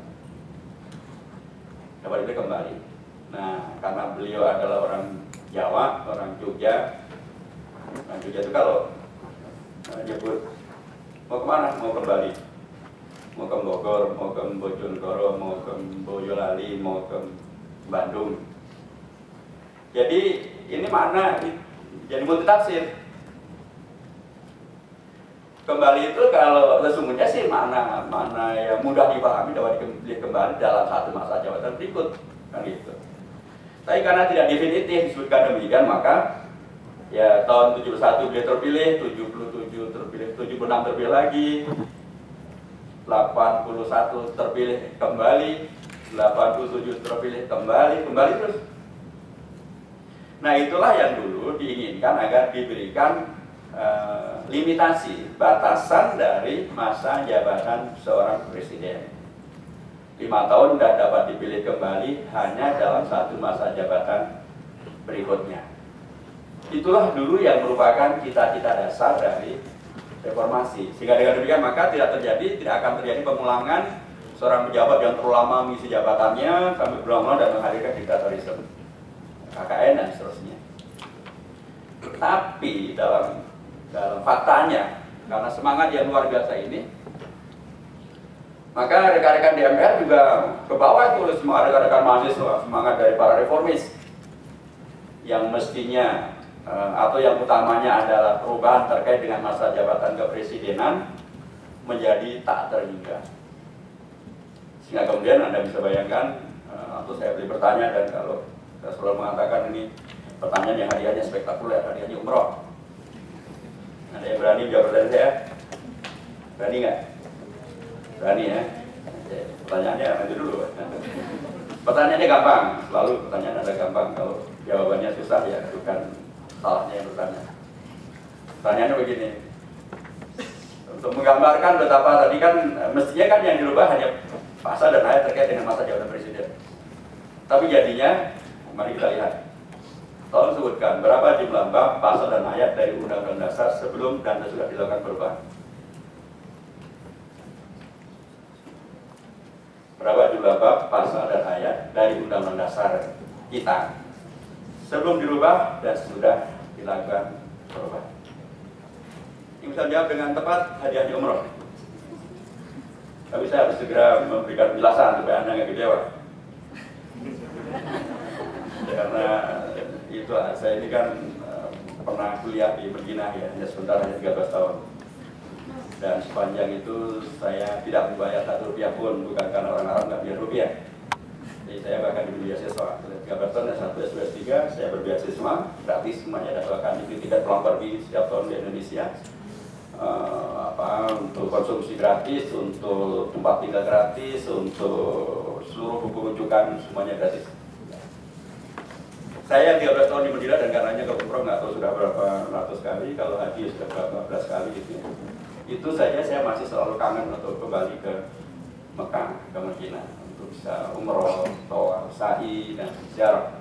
Nah, karena beliau adalah orang Jawa, orang Jogja. Orang Jogja itu kalau nyebut mau kemana? Mau kembali. Mau ke Bogor, mau ke Bojonegoro, mau ke Boyolali, mau ke Bandung. Jadi ini mana jadi multitafsir. Kembali itu kalau sesungguhnya sih mana yang mudah dipahami dapat dipilih kembali dalam satu masa jabatan berikut, kan gitu. Tapi karena tidak definitif disebutkan demikian, maka ya tahun 71 beliau terpilih, 77 terpilih, 76 terpilih lagi, 81 terpilih kembali, 87 terpilih kembali terus. Nah itulah yang dulu diinginkan agar diberikan limitasi, batasan dari masa jabatan seorang presiden. 5 tahun sudah dapat dipilih kembali hanya dalam satu masa jabatan berikutnya. Itulah dulu yang merupakan cita-cita dasar dari reformasi. Sehingga dengan demikian maka tidak akan terjadi pemulangan seorang pejabat yang terlalu lama mengisi jabatannya sampai berulang-ulang dan menghadirkan diktatorisme, KKN dan seterusnya. Tapi dalam faktanya, karena semangat yang luar biasa ini, maka rekan-rekan di MPR juga ke bawah itu oleh semua rekan-rekan mahasiswa, semangat dari para reformis yang mestinya atau yang utamanya adalah perubahan terkait dengan masa jabatan kepresidenan menjadi tak terhingga. Sehingga kemudian Anda bisa bayangkan, atau saya beri bertanya, dan kalau saya selalu mengatakan ini pertanyaan yang hadiahnya spektakuler, hadiahnya umroh. Ada yang berani jawab dari saya? Berani nggak? Berani ya? Pertanyaannya nanti dulu. Pertanyaannya gampang, selalu pertanyaan ada gampang. Kalau jawabannya susah ya bukan salahnya yang bertanya. Pertanyaannya begini, untuk menggambarkan betapa tadi kan mestinya kan yang dirubah hanya pasal dan ayat terkait dengan masa jabatan presiden. Tapi jadinya, mari kita lihat. Tolong sebutkan berapa jumlah bab, pasal dan ayat dari Undang-Undang Dasar sebelum dan sesudah dilakukan perubahan. Berapa jumlah bab, pasal dan ayat dari Undang-Undang Dasar kita sebelum dirubah dan sesudah dilakukan perubahan. Yang bisa jawab dengan tepat hadiahnya umroh. Tapi saya harus segera memberikan penjelasan supaya Anda nggak kecewa. Karena itu saya ini kan pernah kuliah di Madinah ya, hanya sebentar, hanya 13 tahun. Dan sepanjang itu saya tidak membayar 1 rupiah pun, bukan karena orang Arab nggak bayar rupiah. Jadi saya bahkan diberi beasiswa. 13 tahun dan 1 S3 saya berbeasiswa gratis semuanya, dan bahkan itu tidak pulang pergi setiap tahun di Indonesia. Untuk konsumsi gratis, untuk tempat tinggal gratis, untuk seluruh buku rujukan semuanya gratis. Saya 13 tahun di Madinah dan karenanya ke umroh nggak tahu sudah berapa ratus kali, kalau haji sudah berapa belas kali gitu. Itu saja saya masih selalu kangen untuk kembali ke Mekah, ke Madinah untuk bisa umroh, tawaf, sa'i dan ziarah.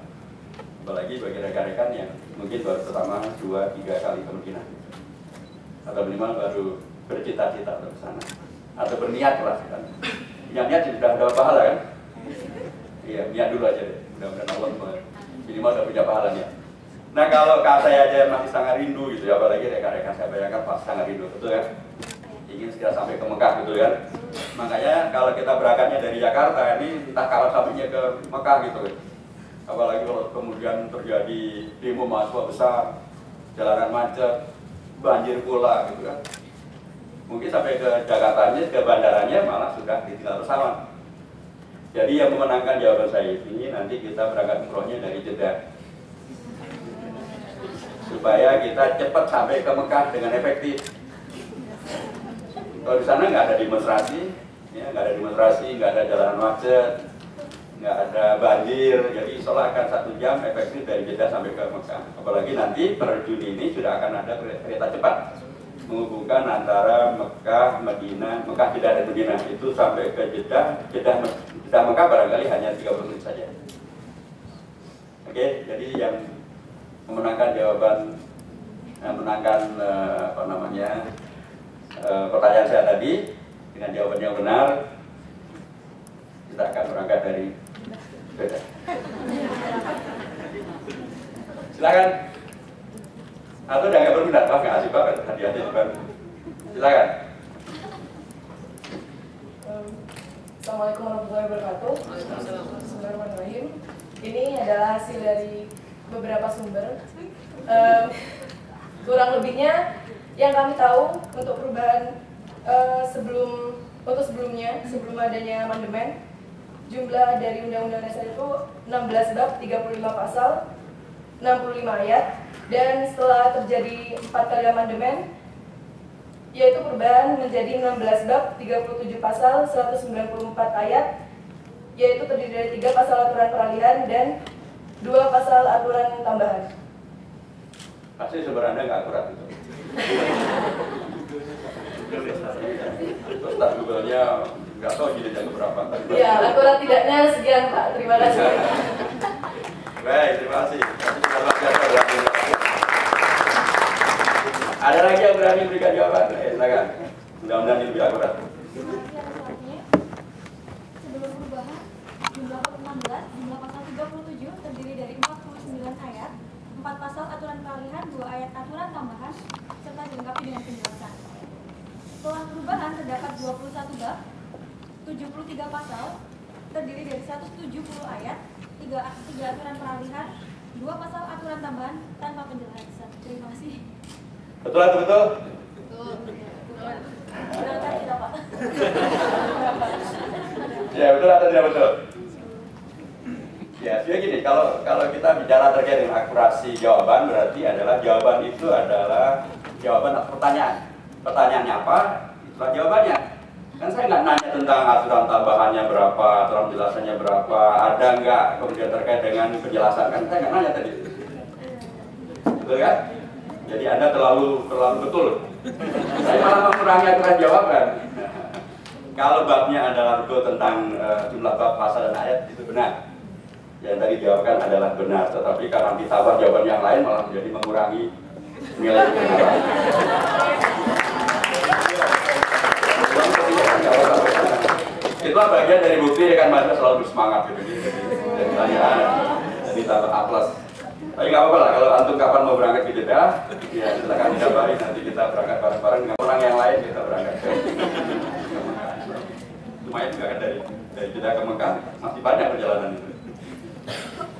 Apalagi bagi rekan-rekan yang mungkin baru pertama 2-3 kali ke Madinah, atau minimal baru bercita-cita untuk ke sana, atau berniat lah kan. Yang niat sudah dapat pahala kan? Iya, niat dulu aja deh. Mudah-mudahan Allah minimal udah punya pahalanya. Nah kalau saya aja masih sangat rindu gitu ya, apalagi rekan-rekan saya bayangkan pas sangat rindu, betul kan? Ingin segera sampai ke Mekah gitu kan? Makanya kalau kita berangkatnya dari Jakarta ini entah kapan sampainya ke Mekah gitu kan? Apalagi kalau kemudian terjadi demo mahasiswa besar, jalanan macet, banjir pula gitu kan? Mungkin sampai ke Jakartanya, ke bandaranya malah sudah ditinggal pesawat. Jadi yang memenangkan jawaban saya ini nanti kita berangkat umrohnya dari Jeddah, supaya kita cepat sampai ke Mekah dengan efektif. Kalau di sana nggak ada demonstrasi, ya, nggak ada demonstrasi, nggak ada jalanan macet, nggak ada banjir. Jadi insya akan 1 jam efektif dari Jeddah sampai ke Mekah. Apalagi nanti per Juni ini sudah akan ada kereta cepat menghubungkan antara Mekah, Madinah, Mekah, Jeddah dan Madinah itu sampai ke Jeddah, Jeddah Mekah barangkali hanya 30 menit saja. Oke, jadi yang memenangkan jawaban, memenangkan pertanyaan saya tadi dengan jawaban yang benar, kita akan berangkat dari Jeddah. Silakan. Atau udah nggak berminat, nggak asik banget hadiahnya juga. Silakan. Assalamualaikum warahmatullahi wabarakatuh. Bismillahirrahmanirrahim. Ini adalah hasil dari beberapa sumber Kurang lebihnya yang kami tahu untuk perubahan sebelum adanya amandemen, jumlah dari Undang-Undang Dasar itu 16 bab, 35 pasal, 65 ayat, dan setelah terjadi 4 kali amandemen, yaitu perubahan menjadi 16 bab, 37 pasal, 194 ayat, yaitu terdiri dari 3 pasal aturan peralihan dan 2 pasal aturan tambahan. Pasti sumber Anda nggak akurat itu. Terus tak Google-nya nggak tahu jilidnya berapa. Ya, akurat tidaknya sekian Pak, terima kasih. Baik, terima kasih. Ada lagi yang berani berikan jawaban? Silakan. Mudah-mudahan ini lebih akurat. Sebelum perubahan, jumlah bab 16, jumlah pasal 37 terdiri dari 49 ayat, 4 pasal aturan peralihan, 2 ayat aturan tambahan, serta dilengkapi dengan penjelasan. Setelah perubahan terdapat 21 bab, 73 pasal, terdiri dari 170 ayat, 3 aturan peralihan, 2 pasal aturan tambahan tanpa penjelasan. Terima kasih. Betul atau betul? Betul. Berangkat tidak Pak. Ya, betul atau tidak betul? Ya, sebenarnya gini, kalau kita bicara terkait dengan akurasi jawaban, berarti adalah jawaban itu adalah jawaban atau pertanyaan. Pertanyaannya apa? Itulah jawabannya. Kan saya nggak nanya tentang aturan tambahannya berapa, aturan penjelasannya berapa, ada nggak kemudian terkait dengan penjelasan, kan saya nggak nanya tadi. Betul kan? Jadi Anda terlalu betul. Saya malah mengurangi aturan jawaban. Kalau babnya adalah betul tentang jumlah bab, pasal, dan ayat, itu benar. Yang tadi jawabkan adalah benar, tetapi karena ditambah jawaban yang lain malah menjadi mengurangi nilai kebenaran. Itulah bagian dari bukti rekan mahasiswa selalu bersemangat gitu. Jadi pertanyaan, jadi tambah A+. Tapi nggak apa-apa lah, kalau antum kapan mau berangkat ke Jeddah, ya silakan dikabari, nanti kita berangkat bareng-bareng dengan orang yang lain, kita berangkat ke Mekah. Lumayan juga kan dari Jeddah ke Mekah, masih banyak perjalanan itu.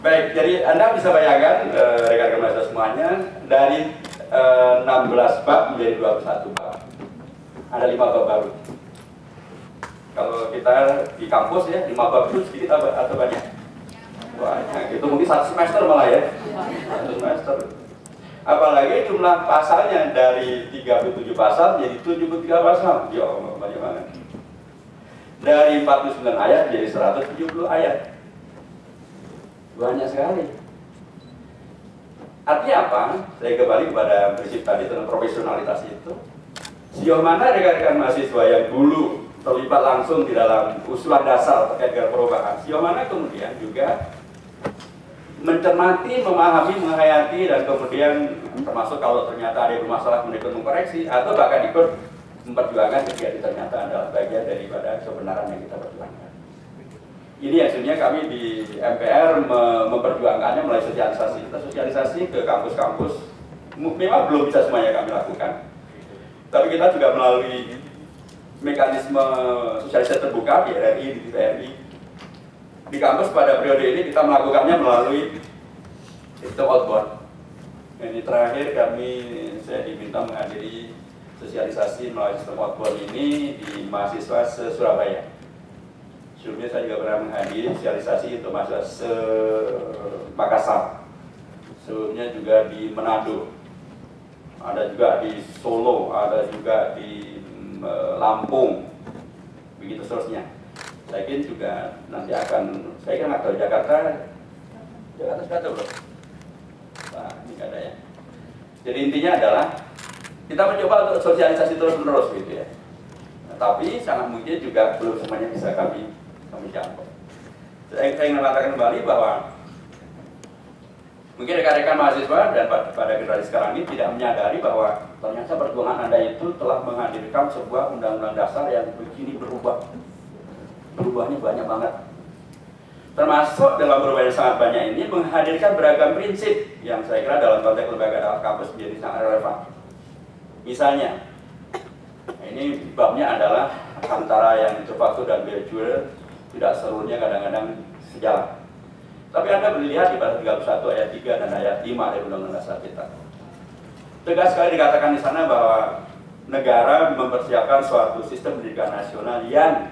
Baik, jadi Anda bisa bayangkan rekan-rekan mahasiswa semuanya, dari 16 bab menjadi 21 bab. Ada 5 bab baru. Kalau kita di kampus ya, 5 bab itu sedikit atau banyak? Banyak, itu mungkin 1 semester malah ya. 1 semester. Apalagi jumlah pasalnya dari 37 pasal jadi 73 pasal. Ya Allah, banyak banget. Dari 49 ayat jadi 170 ayat. Banyak sekali. Artinya apa? Saya kembali kepada prinsip tadi tentang profesionalitas itu. Sejauh mana rekan-rekan mahasiswa yang dulu terlibat langsung di dalam usulan dasar terkait dengan perubahan, sejauh mana kemudian juga mencermati, memahami, menghayati, dan kemudian termasuk kalau ternyata ada yang bermasalah kemudian ikut mengkoreksi atau bahkan ikut memperjuangkan ketika ternyata adalah bagian daripada kebenaran yang kita perjuangkan. Ini yang sebenarnya kami di MPR memperjuangkannya melalui sosialisasi. Kita sosialisasi ke kampus-kampus, memang belum bisa semuanya kami lakukan, tapi kita juga melalui mekanisme sosialisasi terbuka di RRI, di TVRI. Di kampus pada periode ini kita melakukannya melalui sistem outbound. Ini terakhir saya diminta menghadiri sosialisasi melalui sistem outbound ini di mahasiswa se-Surabaya. Sebelumnya saya juga pernah menghadiri sosialisasi untuk mahasiswa se-Makassar. Sebelumnya juga di Manado. Ada juga di Solo, ada juga di Lampung. Begitu seterusnya. Saya kira juga nanti saya kan nggak tahu Jakarta sudah ada belum? Nah, ini nggak ada ya. Jadi intinya adalah kita mencoba untuk sosialisasi terus-menerus gitu ya. Nah, tapi sangat mungkin juga belum semuanya bisa kami jangkau. Saya ingin mengatakan kembali bahwa mungkin rekan-rekan mahasiswa dan pada generasi sekarang ini tidak menyadari bahwa ternyata perjuangan Anda itu telah menghadirkan sebuah undang-undang dasar yang begini berubah. Berubahnya banyak banget. Termasuk dalam perubahan yang sangat banyak ini menghadirkan beragam prinsip yang saya kira dalam konteks lembaga dalam kampus menjadi sangat relevan. Misalnya, ini babnya adalah antara yang de facto dan de jure tidak seluruhnya kadang-kadang sejalan. Tapi Anda boleh lihat di pasal 31 ayat 3 dan ayat 5 dari Undang-Undang Dasar kita. Tegas sekali dikatakan di sana bahwa negara mempersiapkan suatu sistem pendidikan nasional yang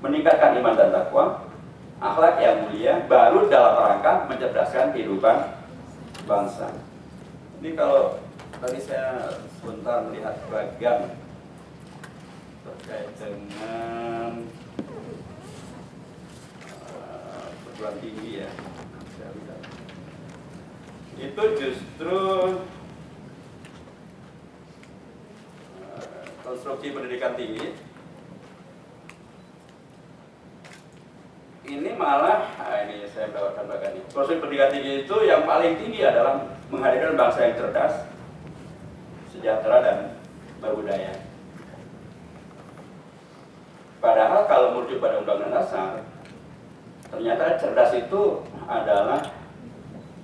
meningkatkan iman dan takwa, akhlak yang mulia, baru dalam rangka mencerdaskan kehidupan bangsa. Ini kalau tadi saya sebentar melihat bagian terkait dengan perguruan tinggi ya, itu justru konstruksi pendidikan tinggi ini malah, ini saya bawakan bagian ini. Konstruksi pendidikan tinggi itu yang paling tinggi adalah menghadirkan bangsa yang cerdas, sejahtera dan berbudaya. Padahal kalau merujuk pada Undang-Undang Dasar, ternyata cerdas itu adalah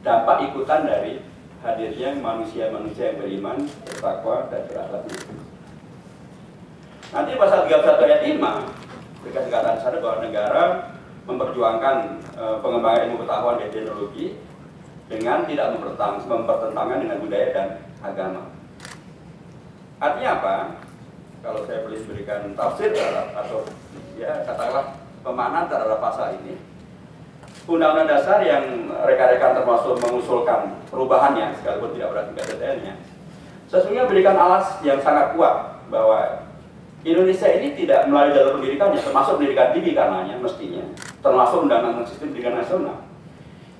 dampak ikutan dari hadirnya manusia-manusia yang beriman, bertakwa, dan berakhlak luhur. Nanti pasal 31 ayat 5, ketika dikatakan sana bahwa negara memperjuangkan pengembangan ilmu pengetahuan dan teknologi dengan tidak mempertentangan dengan budaya dan agama. Artinya apa? Kalau saya boleh berikan tafsir atau ya katakanlah pemaknaan terhadap pasal ini, Undang-Undang Dasar yang rekan-rekan termasuk mengusulkan perubahannya, sekalipun tidak berarti detailnya, sesungguhnya berikan alas yang sangat kuat bahwa Indonesia ini tidak melalui jalur pendidikannya, termasuk pendidikan tinggi karenanya mestinya, termasuk Undang-Undang Sistem Pendidikan Nasional,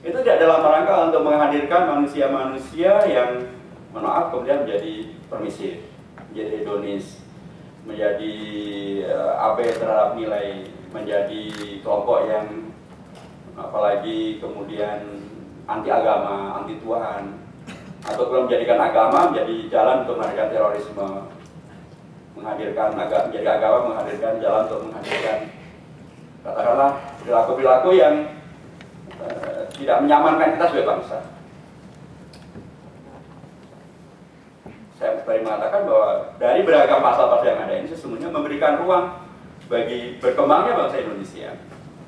itu tidak dalam rangka untuk menghadirkan manusia-manusia yang maaf kemudian menjadi permisif, menjadi hedonis, menjadi abai terhadap nilai, menjadi kelompok yang apalagi kemudian anti agama, anti Tuhan, atau kalau menjadikan agama menjadi jalan untuk menghadirkan terorisme, menghadirkan menjadi agama menghadirkan jalan untuk menghadirkan katakanlah perilaku-perilaku yang tidak menyamankan kita sebagai bangsa. Saya tadi mengatakan bahwa dari beragam pasal-pasal yang ada ini sesungguhnya memberikan ruang bagi berkembangnya bangsa Indonesia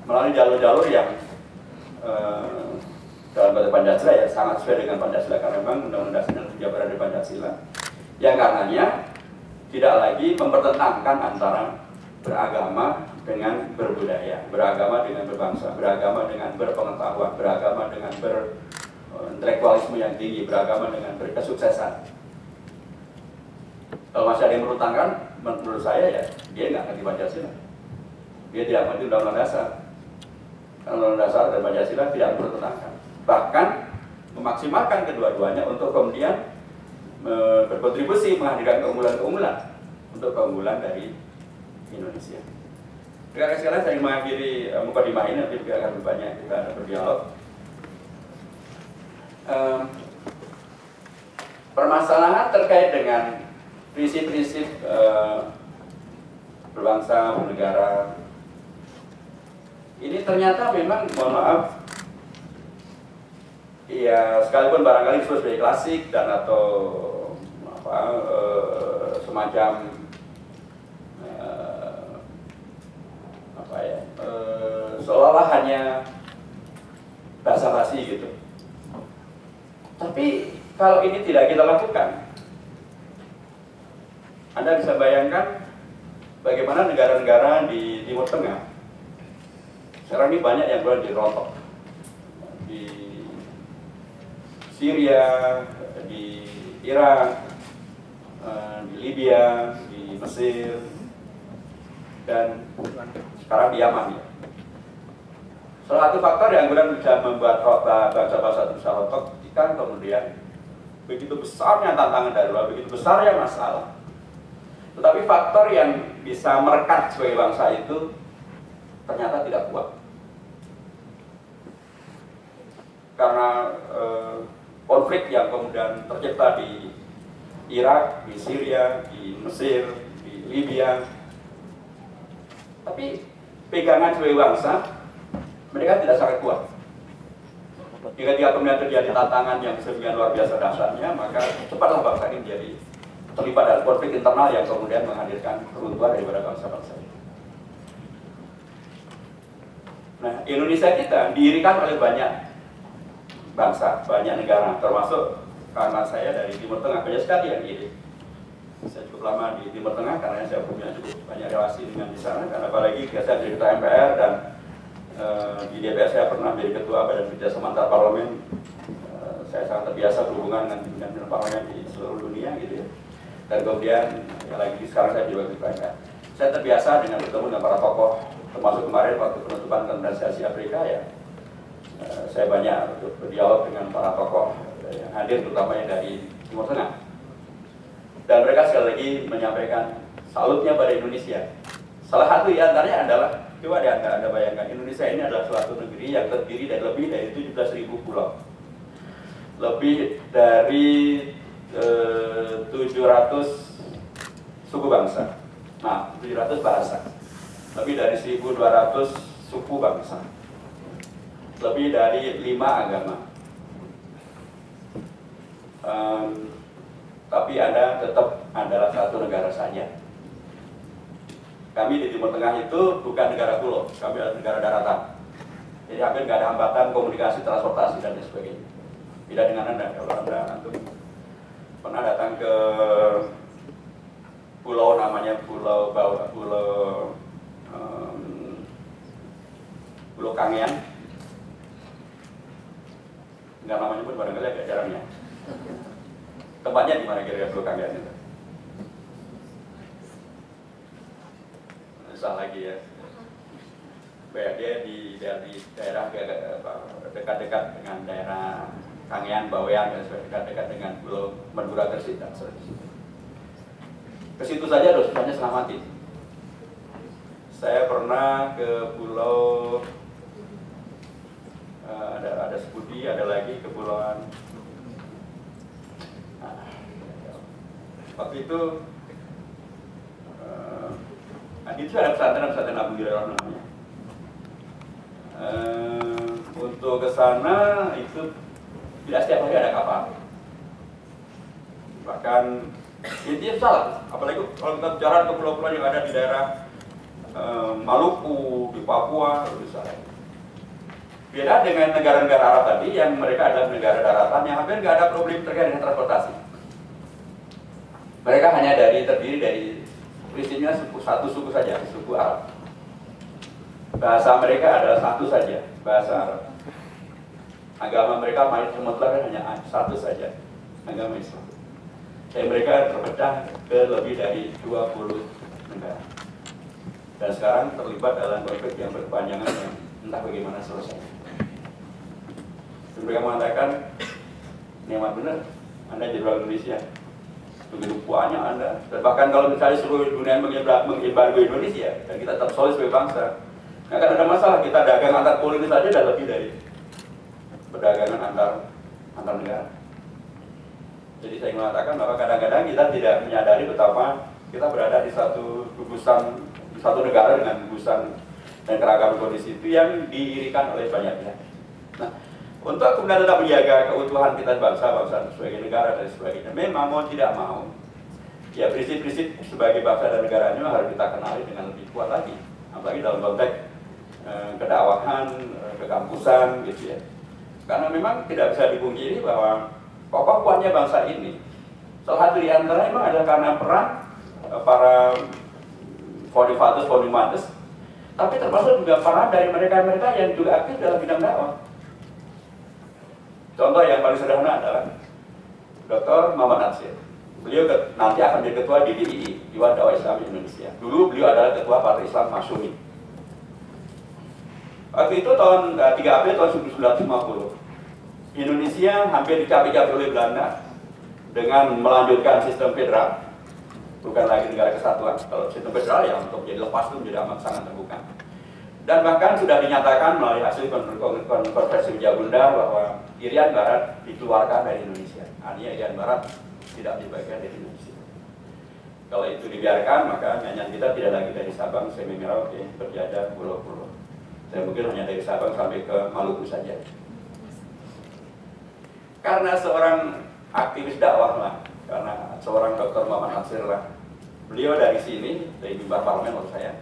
melalui jalur-jalur yang dalam konteks Pancasila ya sangat sesuai dengan Pancasila, karena memang Undang-Undang Dasar juga berada di Pancasila, yang karenanya tidak lagi mempertentangkan antara beragama dengan berbudaya, beragama dengan berbangsa, beragama dengan berpengetahuan, beragama dengan berintelektualisme yang tinggi, beragama dengan berkesuksesan. Kalau masih ada yang merutangkan, menurut saya ya dia nggak ngerti Pancasila, dia tidak mengerti Undang-Undang Dasar. Karena Undang-Undang Dasar dan Pancasila tidak bertentangan, bahkan memaksimalkan kedua-duanya untuk kemudian berkontribusi menghadirkan keunggulan-keunggulan untuk keunggulan dari Indonesia. Rekan-rekan sekalian, saya mengakhiri mukadimah ini, nanti juga akan banyak kita berdialog. Permasalahan terkait dengan prinsip-prinsip berbangsa, bernegara, ini ternyata memang, mohon maaf, ya sekalipun barangkali disebut sebagai klasik dan atau semacam seolah-olah hanya basa-basi gitu. Tapi kalau ini tidak kita lakukan, Anda bisa bayangkan bagaimana negara-negara di Timur Tengah sekarang ini banyak yang mulai dirontok, di Syria, di Irak, di Libya, di Mesir, dan sekarang di Yaman. Ya. Salah satu faktor yang kemudian bisa membuat bangsa-bangsa itu bisa rontok jika kemudian begitu besarnya tantangan darurat, begitu besarnya masalah. Tetapi faktor yang bisa merekat sebagai bangsa itu ternyata tidak kuat. Karena konflik yang kemudian tercipta di Irak, di Syria, di Mesir, di Libya. Tapi pegangan sebagai bangsa, mereka tidak sangat kuat. Jika kemudian terjadi tantangan yang sedemikian luar biasa dahsyatnya, maka cepatlah bangsa ini menjadi terlibat dalam konflik internal yang kemudian menghadirkan keruntuhan daripada bangsa-bangsa ini. Nah, Indonesia kita diirikan oleh banyak bangsa, banyak negara, termasuk karena saya dari Timur Tengah, banyak sekali yang iri. Saya cukup lama di Timur Tengah karena saya punya cukup banyak relasi dengan di sana, dan apalagi saya jadi ketua MPR dan di DPR saya pernah menjadi ketua Badan Kerjasama Antar Parlemen. Saya sangat terbiasa berhubungan dengan pimpinan parlemen di seluruh dunia gitu ya. Dan kemudian ya lagi sekarang saya juga ketua MPR. Saya terbiasa dengan bertemu dengan para tokoh, termasuk kemarin waktu penutupan konferensi Asia Afrika ya. Saya banyak berdialog dengan para tokoh yang hadir, terutama yang dari Timur Tengah. Dan mereka sekali lagi menyampaikan salutnya pada Indonesia. Salah satu di antaranya adalah, coba Anda bayangkan, Indonesia ini adalah suatu negeri yang terdiri dari lebih dari 17.000 pulau. Lebih dari 700 suku bangsa. Nah, 700 bahasa. Lebih dari 1.200 suku bangsa. Lebih dari 5 agama. Tapi Anda tetap adalah satu negara saja. Kami di Timur Tengah itu bukan negara pulau, kami adalah negara daratan. Jadi hampir nggak ada hambatan komunikasi, transportasi, dan lain sebagainya. Beda dengan Anda, kalau Anda pernah datang ke pulau namanya Pulau Kangean, nggak namanya pun barangkali agak jarang ya. Tempatnya di mana kira-kira Pulau Kangean itu? Salah lagi ya. Dia di daerah dekat-dekat dengan daerah Kangean, Bawean, dan dekat-dekat dengan Pulau Madura, Gresik dan sebagainya. Ke situ saja dosanya setengah mati. Saya pernah ke pulau ada Sepudi, ada lagi kepulauan. Waktu itu ada pesantren Abu Hurairah namanya. Untuk ke sana itu tidak setiap hari ada kapal. Bahkan intinya salah, apalagi kalau kita bicara ke pulau-pulau yang ada di daerah Maluku, di Papua, itu salah. Beda dengan negara-negara Arab tadi yang mereka adalah negara daratan yang hampir nggak ada problem terkait dengan transportasi. Mereka hanya terdiri dari prinsipnya satu suku saja, suku Arab. Bahasa mereka adalah satu saja, bahasa Arab. Agama mereka mayoritas mutlak hanya satu saja, agama Islam. Dan mereka terpecah ke lebih dari 20 negara. Dan sekarang terlibat dalam konflik yang berkepanjangan yang entah bagaimana selesai. Dan mereka mengatakan, nikmat benar, Anda jadi orang Indonesia. Begitu banyak Anda. Dan bahkan kalau misalnya seluruh dunia mengembargo Indonesia, dan kita tetap solid sebagai bangsa, nggak akan ada masalah. Kita dagang antar pulau ini saja dan lebih dari perdagangan antar negara. Jadi saya mengatakan bahwa kadang-kadang kita tidak menyadari betapa kita berada di satu negara dengan gugusan dan keragaman kondisi itu yang diirikan oleh banyak pihak. Nah, untuk kemudian tetap menjaga keutuhan kita bangsa sebagai negara dan sebagainya, memang mau tidak mau, ya prinsip-prinsip sebagai bangsa dan negaranya harus kita kenali dengan lebih kuat lagi, apalagi dalam konteks kedakwahan, kekampusan, gitu ya. Karena memang tidak bisa dipungkiri bahwa pokok kuatnya bangsa ini, salah satu di antara memang adalah karena peran para Fonifatus, tapi termasuk juga peran dari mereka-mereka yang juga aktif dalam bidang dakwah. Contoh yang paling sederhana adalah Dr. Muhammad Natsir. Beliau nanti akan jadi ketua DDII, Dewan Dakwah Islam Indonesia. Dulu beliau adalah ketua Partai Islam Masyumi. Waktu itu tahun 3 April tahun 1950, Indonesia hampir dicapai oleh Belanda dengan melanjutkan sistem federal, bukan lagi negara kesatuan. Kalau sistem federal ya untuk menjadi lepas itu menjadi amat sangat terbuka. Dan bahkan sudah dinyatakan melalui hasil konferensi Wijayabunda bahwa Irian Barat dikeluarkan dari Indonesia. Artinya Irian Barat tidak dibagian dari Indonesia. Kalau itu dibiarkan, maka nyanyian kita tidak lagi dari Sabang sampai Merauke, berjajar pulau-pulau. Saya mungkin hanya dari Sabang sampai ke Maluku saja. Karena seorang aktivis dakwah lah, karena seorang Dr. Muhammad Natsir lah, beliau dari sini, dari mimbar parlemen menurut saya,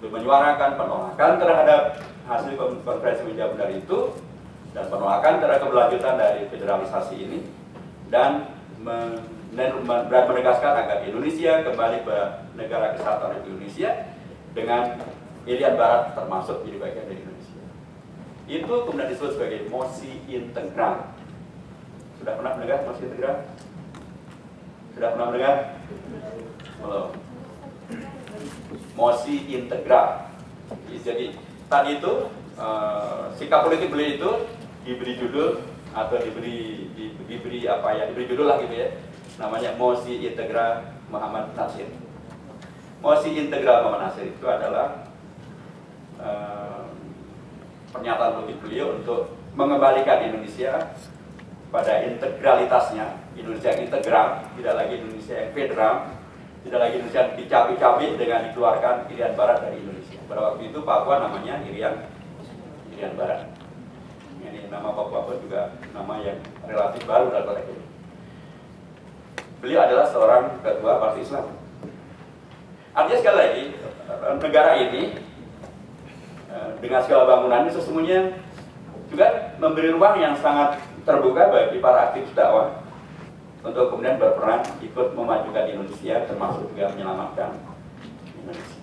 menyuarakan penolakan terhadap hasil konferensi meja benar itu dan penolakan terhadap keberlanjutan dari federalisasi ini dan menegaskan agar Indonesia kembali ke negara kesatuan Indonesia dengan Irian Barat termasuk jadi bagian dari Indonesia. Itu kemudian disebut sebagai mosi integral. Sudah pernah mendengar mosi integral? Sudah pernah mendengar? Belum. Mosi integral. Jadi tadi itu sikap politik beliau itu diberi judul atau diberi apa ya, diberi judul lah gitu ya, namanya mosi integral Muhammad Nasir. Mosi integral Muhammad Nasir itu adalah pernyataan politik beliau untuk mengembalikan Indonesia pada integralitasnya, Indonesia yang integral, tidak lagi Indonesia yang federal, tidak lagi Indonesia yang dicabik-cabik dengan dikeluarkan Irian Barat dari Indonesia. Pada waktu itu Papua namanya Irian Barat. Ini nama Papua pun juga nama yang relatif baru dalam konteks ini. Beliau adalah seorang ketua Partai Islam. Artinya sekali lagi, negara ini dengan segala bangunannya sesungguhnya juga memberi ruang yang sangat terbuka bagi para aktivis dakwah untuk kemudian berperan ikut memajukan Indonesia, termasuk juga menyelamatkan Indonesia.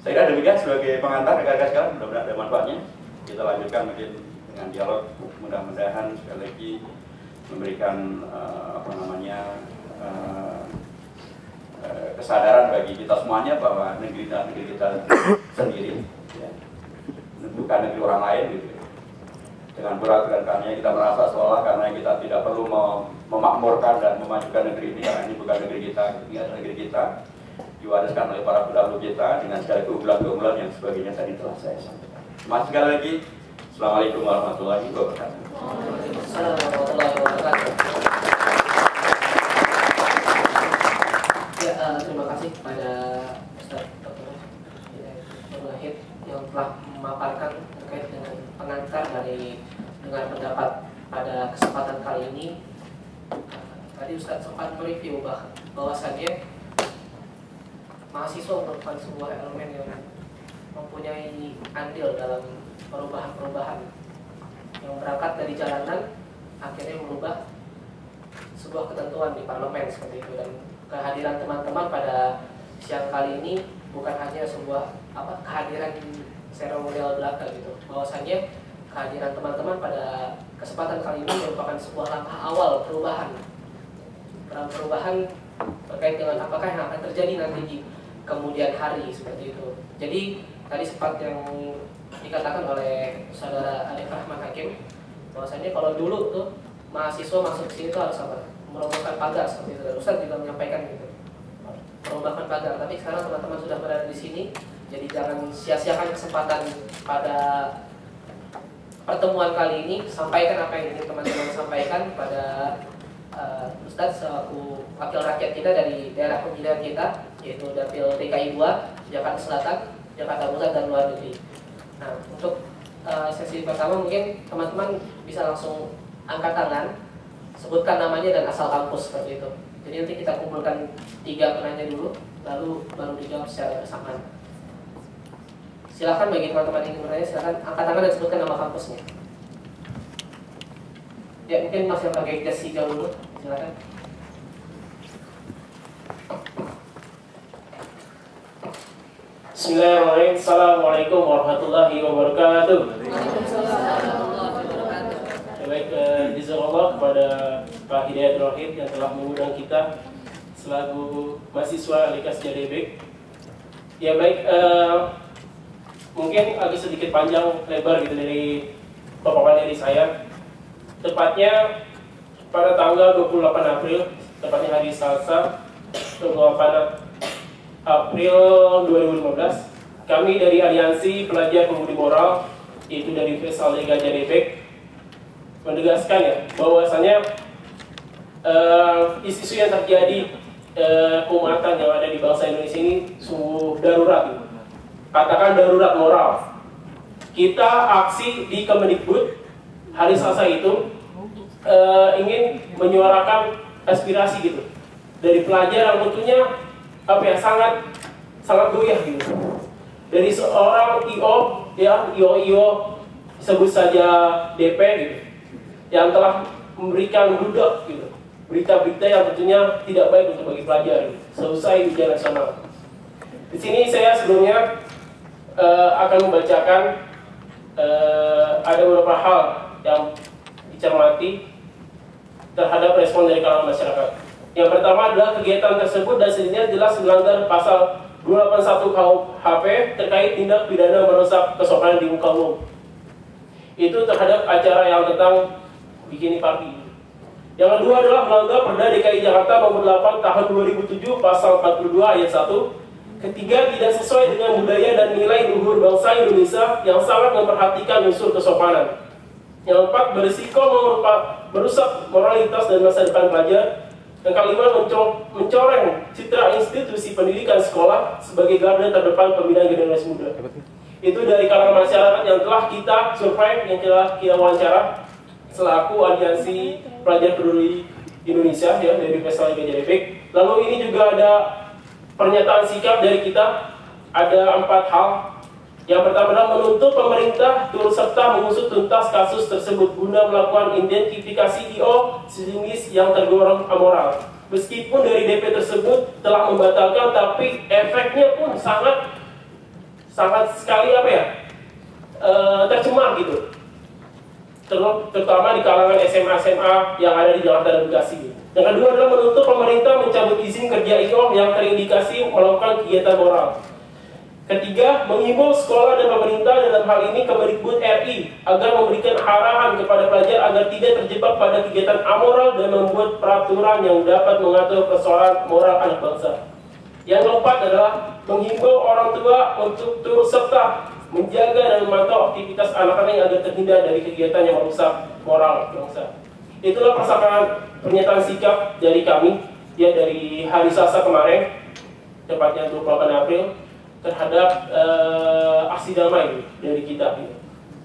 Saya kira demikian sebagai pengantar rekan-rekan sekalian, mudah-mudahan ada manfaatnya. Kita lanjutkan mungkin dengan dialog, mudah-mudahan sekali lagi memberikan kesadaran bagi kita semuanya bahwa negeri kita sendiri, ya, bukan negeri orang lain gitu. Dengan pura-pura kita merasa seolah karena kita tidak perlu memakmurkan dan memajukan negeri ini karena ini bukan negeri kita, ini adalah negeri kita, diwariskan oleh para pendahulu kita dengan segala keunggulan-keunggulan yang sebagainya tadi telah saya sampaikan. Terima kasih sekali lagi. Assalamualaikum warahmatullahi wabarakatuh. Assalamualaikum warahmatullahi wabarakatuh. Ya, terima kasih kepada Ustaz Dr. Wahid yang telah memaparkan terkait dengan pengantar dari dengar pendapat pada kesempatan kali ini. Tadi Ustaz sempat mereview bahwasannya mahasiswa merupakan sebuah elemen yang mempunyai andil dalam perubahan-perubahan yang berangkat dari jalanan akhirnya merubah sebuah ketentuan di parlemen seperti itu. Dan kehadiran teman-teman pada siang kali ini bukan hanya sebuah kehadiran seremonial belaka gitu, bahwasannya kehadiran teman-teman pada kesempatan kali ini merupakan sebuah langkah awal perubahan terkait dengan apakah yang akan terjadi nanti di kemudian hari seperti itu. Jadi tadi sempat yang dikatakan oleh saudara Arif Rahman Hakim bahwasanya kalau dulu tuh mahasiswa masuk ke sini tuh harus merobohkan pagar seperti itu. Dan Ustaz juga menyampaikan gitu, merobohkan pagar. Tapi sekarang teman-teman sudah berada di sini, jadi jangan sia-siakan kesempatan pada pertemuan kali ini. Sampaikan apa yang ingin teman-teman sampaikan pada Ustaz selaku wakil rakyat kita dari daerah pemilihan kita, yaitu Dapil DKI 2, Jakarta Selatan, Jakarta Pusat, dan luar negeri. Nah, untuk sesi pertama mungkin teman-teman bisa langsung angkat tangan, sebutkan namanya dan asal kampus seperti itu. Jadi nanti kita kumpulkan 3 penanya dulu, lalu baru dijawab secara bersamaan. Silakan bagi teman-teman yang ingin bertanya, silakan angkat tangan dan sebutkan nama kampusnya. Ya, mungkin Mas yang pakai jas hijau dulu, silakan. Bismillahirrahmanirrahim. Assalamualaikum warahmatullahi wabarakatuh. Baik, jazakallah kepada Pak Hidayat Rohid yang telah mengundang kita selaku mahasiswa Likas Jadebek. Ya baik, mungkin agak sedikit panjang lebar gitu dari paparan dari saya. Tepatnya pada tanggal 28 April, tepatnya hari Selasa, 28 April 2015, kami dari Aliansi Pelajar Pemudi Moral, yaitu dari Faisal Lega Jadebek, menegaskan ya bahwasanya isu-isu yang terjadi keumatan yang ada di bangsa Indonesia ini sungguh darurat, katakan darurat moral. Kita aksi di Kemendikbud hari Selasa itu ingin menyuarakan aspirasi gitu dari pelajar yang tentunya sangat goyah gitu, dari seorang IO ya IO sebut saja DP gitu, yang telah memberikan budak gitu, berita-berita yang tentunya tidak baik untuk bagi pelajar gitu, selesai ujian nasional. Di sini saya sebelumnya akan membacakan ada beberapa hal yang dicermati terhadap respon dari kalangan masyarakat. Yang pertama adalah kegiatan tersebut dan sendirinya jelas melanggar pasal 281 KUHP terkait tindak pidana merusak kesopanan di muka umum. Itu terhadap acara yang tentang bikini party. Yang kedua adalah melanggar Perda DKI Jakarta nomor 8 tahun 2007 pasal 42 ayat 1. Ketiga, tidak sesuai dengan budaya dan nilai luhur bangsa Indonesia yang sangat memperhatikan unsur kesopanan. Yang keempat, berisiko merusak moralitas dan masa depan pelajar. Yang kelima, mencoreng citra institusi pendidikan sekolah sebagai garda terdepan pembinaan generasi muda. Itu dari kalangan masyarakat yang telah kita survei, yang telah kita wawancara selaku Aliansi Pelajar Peduli Indonesia ya, dari Festival Gajah. Lalu ini juga ada pernyataan sikap dari kita, ada 4 hal. Yang pertama adalah menuntut pemerintah turut serta mengusut tuntas kasus tersebut guna melakukan identifikasi IO sejenis yang tergolong amoral. Meskipun dari DP tersebut telah membatalkan, tapi efeknya pun sangat sekali tercemar gitu. Terutama di kalangan SMA yang ada di Jakarta dan Bekasi. Yang kedua adalah menuntut pemerintah mencabut izin kerja IO yang terindikasi melakukan kegiatan moral. Ketiga, menghimbau sekolah dan pemerintah dalam hal ini Kemendikbud RI agar memberikan arahan kepada pelajar agar tidak terjebak pada kegiatan amoral dan membuat peraturan yang dapat mengatur persoalan moral anak bangsa. Yang keempat adalah menghimbau orang tua untuk turut serta menjaga dan memantau aktivitas anak-anak agar terhindar dari kegiatan yang merusak moral bangsa. Itulah pernyataan sikap dari kami ya dari hari Selasa kemarin, tepatnya 28 April terhadap aksi damai dari kita.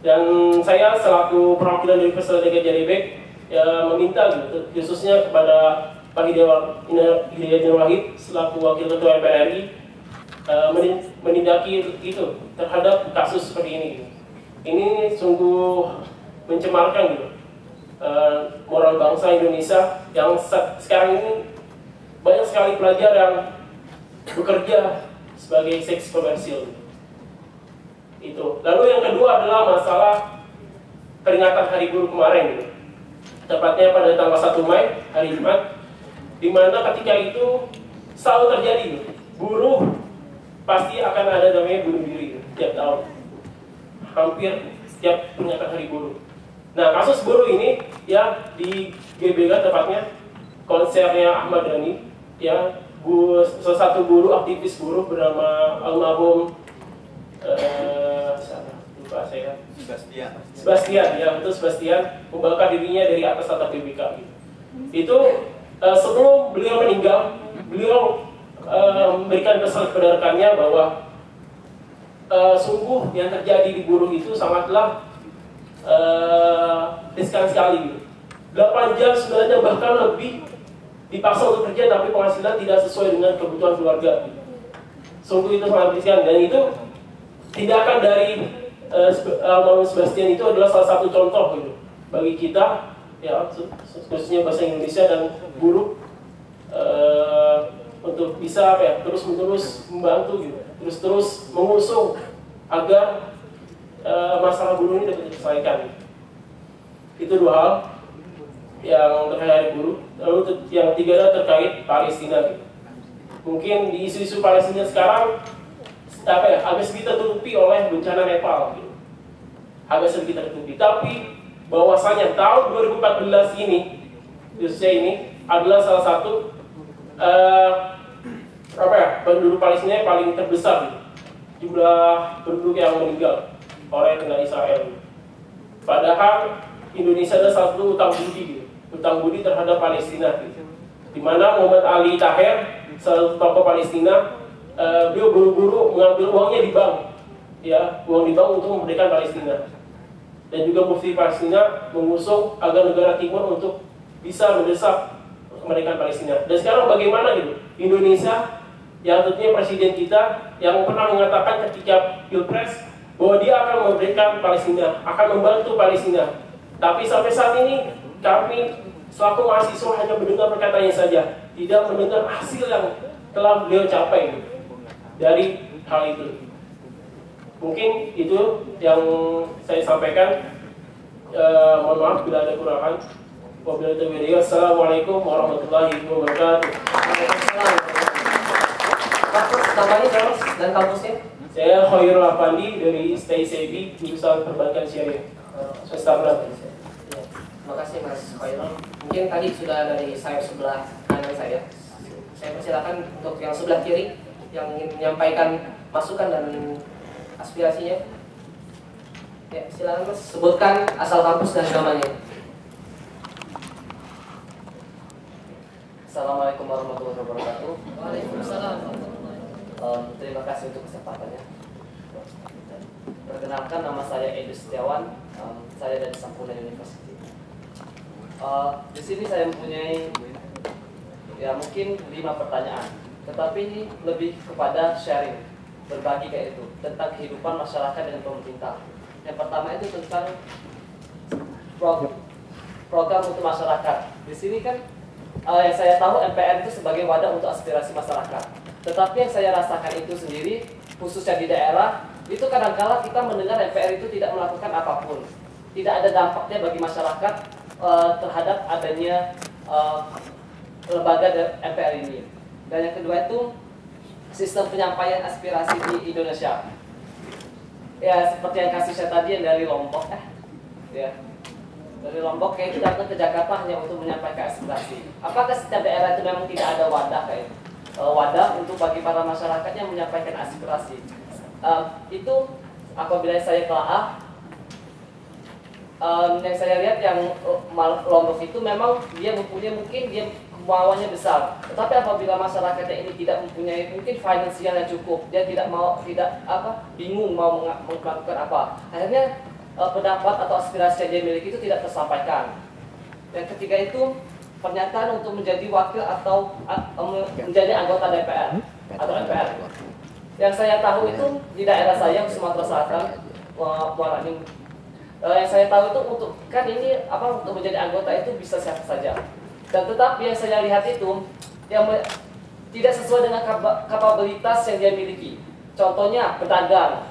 Dan saya selaku perwakilan dari Festival Gajah ya, meminta gitu, khususnya kepada Pak Hidayat Nur Wahid selaku Wakil Ketua MPR RI menindaki itu terhadap kasus seperti ini. Ini sungguh mencemarkan gitu, moral bangsa Indonesia yang sekarang ini banyak sekali pelajar yang bekerja sebagai seks komersil. Itu. Lalu yang kedua adalah masalah peringatan Hari Buruh kemarin gitu. Tepatnya pada tanggal 1 Mei hari Jumat, di mana ketika itu selalu terjadi gitu. Buruh pasti akan ada namanya bunuh diri gitu, setiap tahun. Hampir setiap peringatan Hari Buruh. Nah, kasus buruh ini ya di GBK tepatnya konsernya Ahmad Dhani ya, salah satu buruh, aktivis buruh bernama almarhum lupa saya, Sebastian ya, betul, Sebastian membakar dirinya dari atas atap GBK gitu. Itu sebelum beliau meninggal, beliau memberikan pesan kepada rekannya bahwa sungguh yang terjadi di buruh itu sangatlah riskan sekali gitu. 8 jam, 9 jam bahkan lebih dipaksa untuk kerja tapi penghasilan tidak sesuai dengan kebutuhan keluarga. Sungguh itu sangat riskan, dan itu tindakan dari almarhum Sebastian itu adalah salah satu contoh gitu bagi kita ya, khususnya bahasa Indonesia dan buruh untuk bisa terus-menerus membantu gitu, terus mengusung agar masalah buruh ini dapat diselesaikan. Itu 2 hal yang terkait buruh. Lalu yang ketiga adalah terkait Palestina gitu. Mungkin di isu-isu Palestina sekarang agak sedikit tertutupi oleh bencana Nepal gitu. Agak sedikit tertutupi, tapi bahwasanya tahun 2014 ini khususnya ini adalah salah satu penduduk Palestina yang paling terbesar gitu. Jumlah penduduk yang meninggal oleh tentara Israel. Padahal Indonesia adalah salah satu utang budi terhadap Palestina gitu. Di mana Muhammad Ali Taher, salah satu tokoh Palestina, beliau buru-buru mengambil uangnya di bank ya, uang di bank untuk memerdekakan Palestina. Dan juga Mufti Palestina mengusung agar negara timur untuk bisa mendesak kemerdekaan Palestina. Dan sekarang bagaimana gitu Indonesia yang tentunya presiden kita yang pernah mengatakan ketika Pilpres bahwa dia akan memberikan Palestina, akan membantu Palestina. Tapi sampai saat ini kami selaku mahasiswa hanya mendengar perkataannya saja, tidak mendengar hasil yang telah beliau capai dari hal itu. Mungkin itu yang saya sampaikan. Mohon maaf bila ada kurangan. Wabillahi taufiq. Assalamualaikum warahmatullahi wabarakatuh. Kampus namanya Mas dan kampusnya? Saya Khairul Afandi dari STICB, jurusan Perbankan Syariah. Astagfirullah. Terima kasih Mas Khairul. Mungkin tadi sudah dari sayap sebelah kanan saya. Saya persilakan untuk yang sebelah kiri yang ingin menyampaikan masukan dan aspirasinya. Ya, silakan Mas, sebutkan asal kampus dan namanya. Assalamualaikum warahmatullahi wabarakatuh. Waalaikumsalam. Terima kasih untuk kesempatannya. Perkenalkan, nama saya Edu Setiawan. Saya dari Sampurna University. Di sini saya mempunyai ya mungkin 5 pertanyaan, tetapi ini lebih kepada sharing, berbagi kayak itu tentang kehidupan masyarakat dan pemerintah. Yang pertama itu tentang program untuk masyarakat. Di sini kan yang saya tahu MPR itu sebagai wadah untuk aspirasi masyarakat. Tetapi yang saya rasakan itu sendiri, khususnya di daerah, itu kadang-kala kita mendengar MPR itu tidak melakukan apapun. Tidak ada dampaknya bagi masyarakat terhadap adanya lembaga MPR ini. Dan yang kedua itu sistem penyampaian aspirasi di Indonesia. Ya seperti yang kasus saya tadi yang dari Lombok, ya dari Lombok kayak kita datang ke Jakarta hanya untuk menyampaikan aspirasi. Apakah setiap daerah itu memang tidak ada wadah kayak wadah untuk bagi para masyarakat yang menyampaikan aspirasi? Itu apabila saya telah yang saya lihat yang Lombok itu memang dia mempunyai mungkin dia kemauannya besar, tetapi apabila masyarakatnya ini tidak mempunyai mungkin finansial yang cukup, dia bingung mau melakukan apa, akhirnya pendapat atau aspirasi yang dia miliki itu tidak tersampaikan. Yang ketiga itu pernyataan untuk menjadi wakil atau menjadi anggota DPR atau MPR. Yang saya tahu itu di daerah saya Sumatera Selatan, Muaranim. Yang saya tahu itu untuk untuk menjadi anggota itu bisa siapa saja. Dan tetapi yang saya lihat itu yang tidak sesuai dengan kapabilitas yang dia miliki. Contohnya pedagang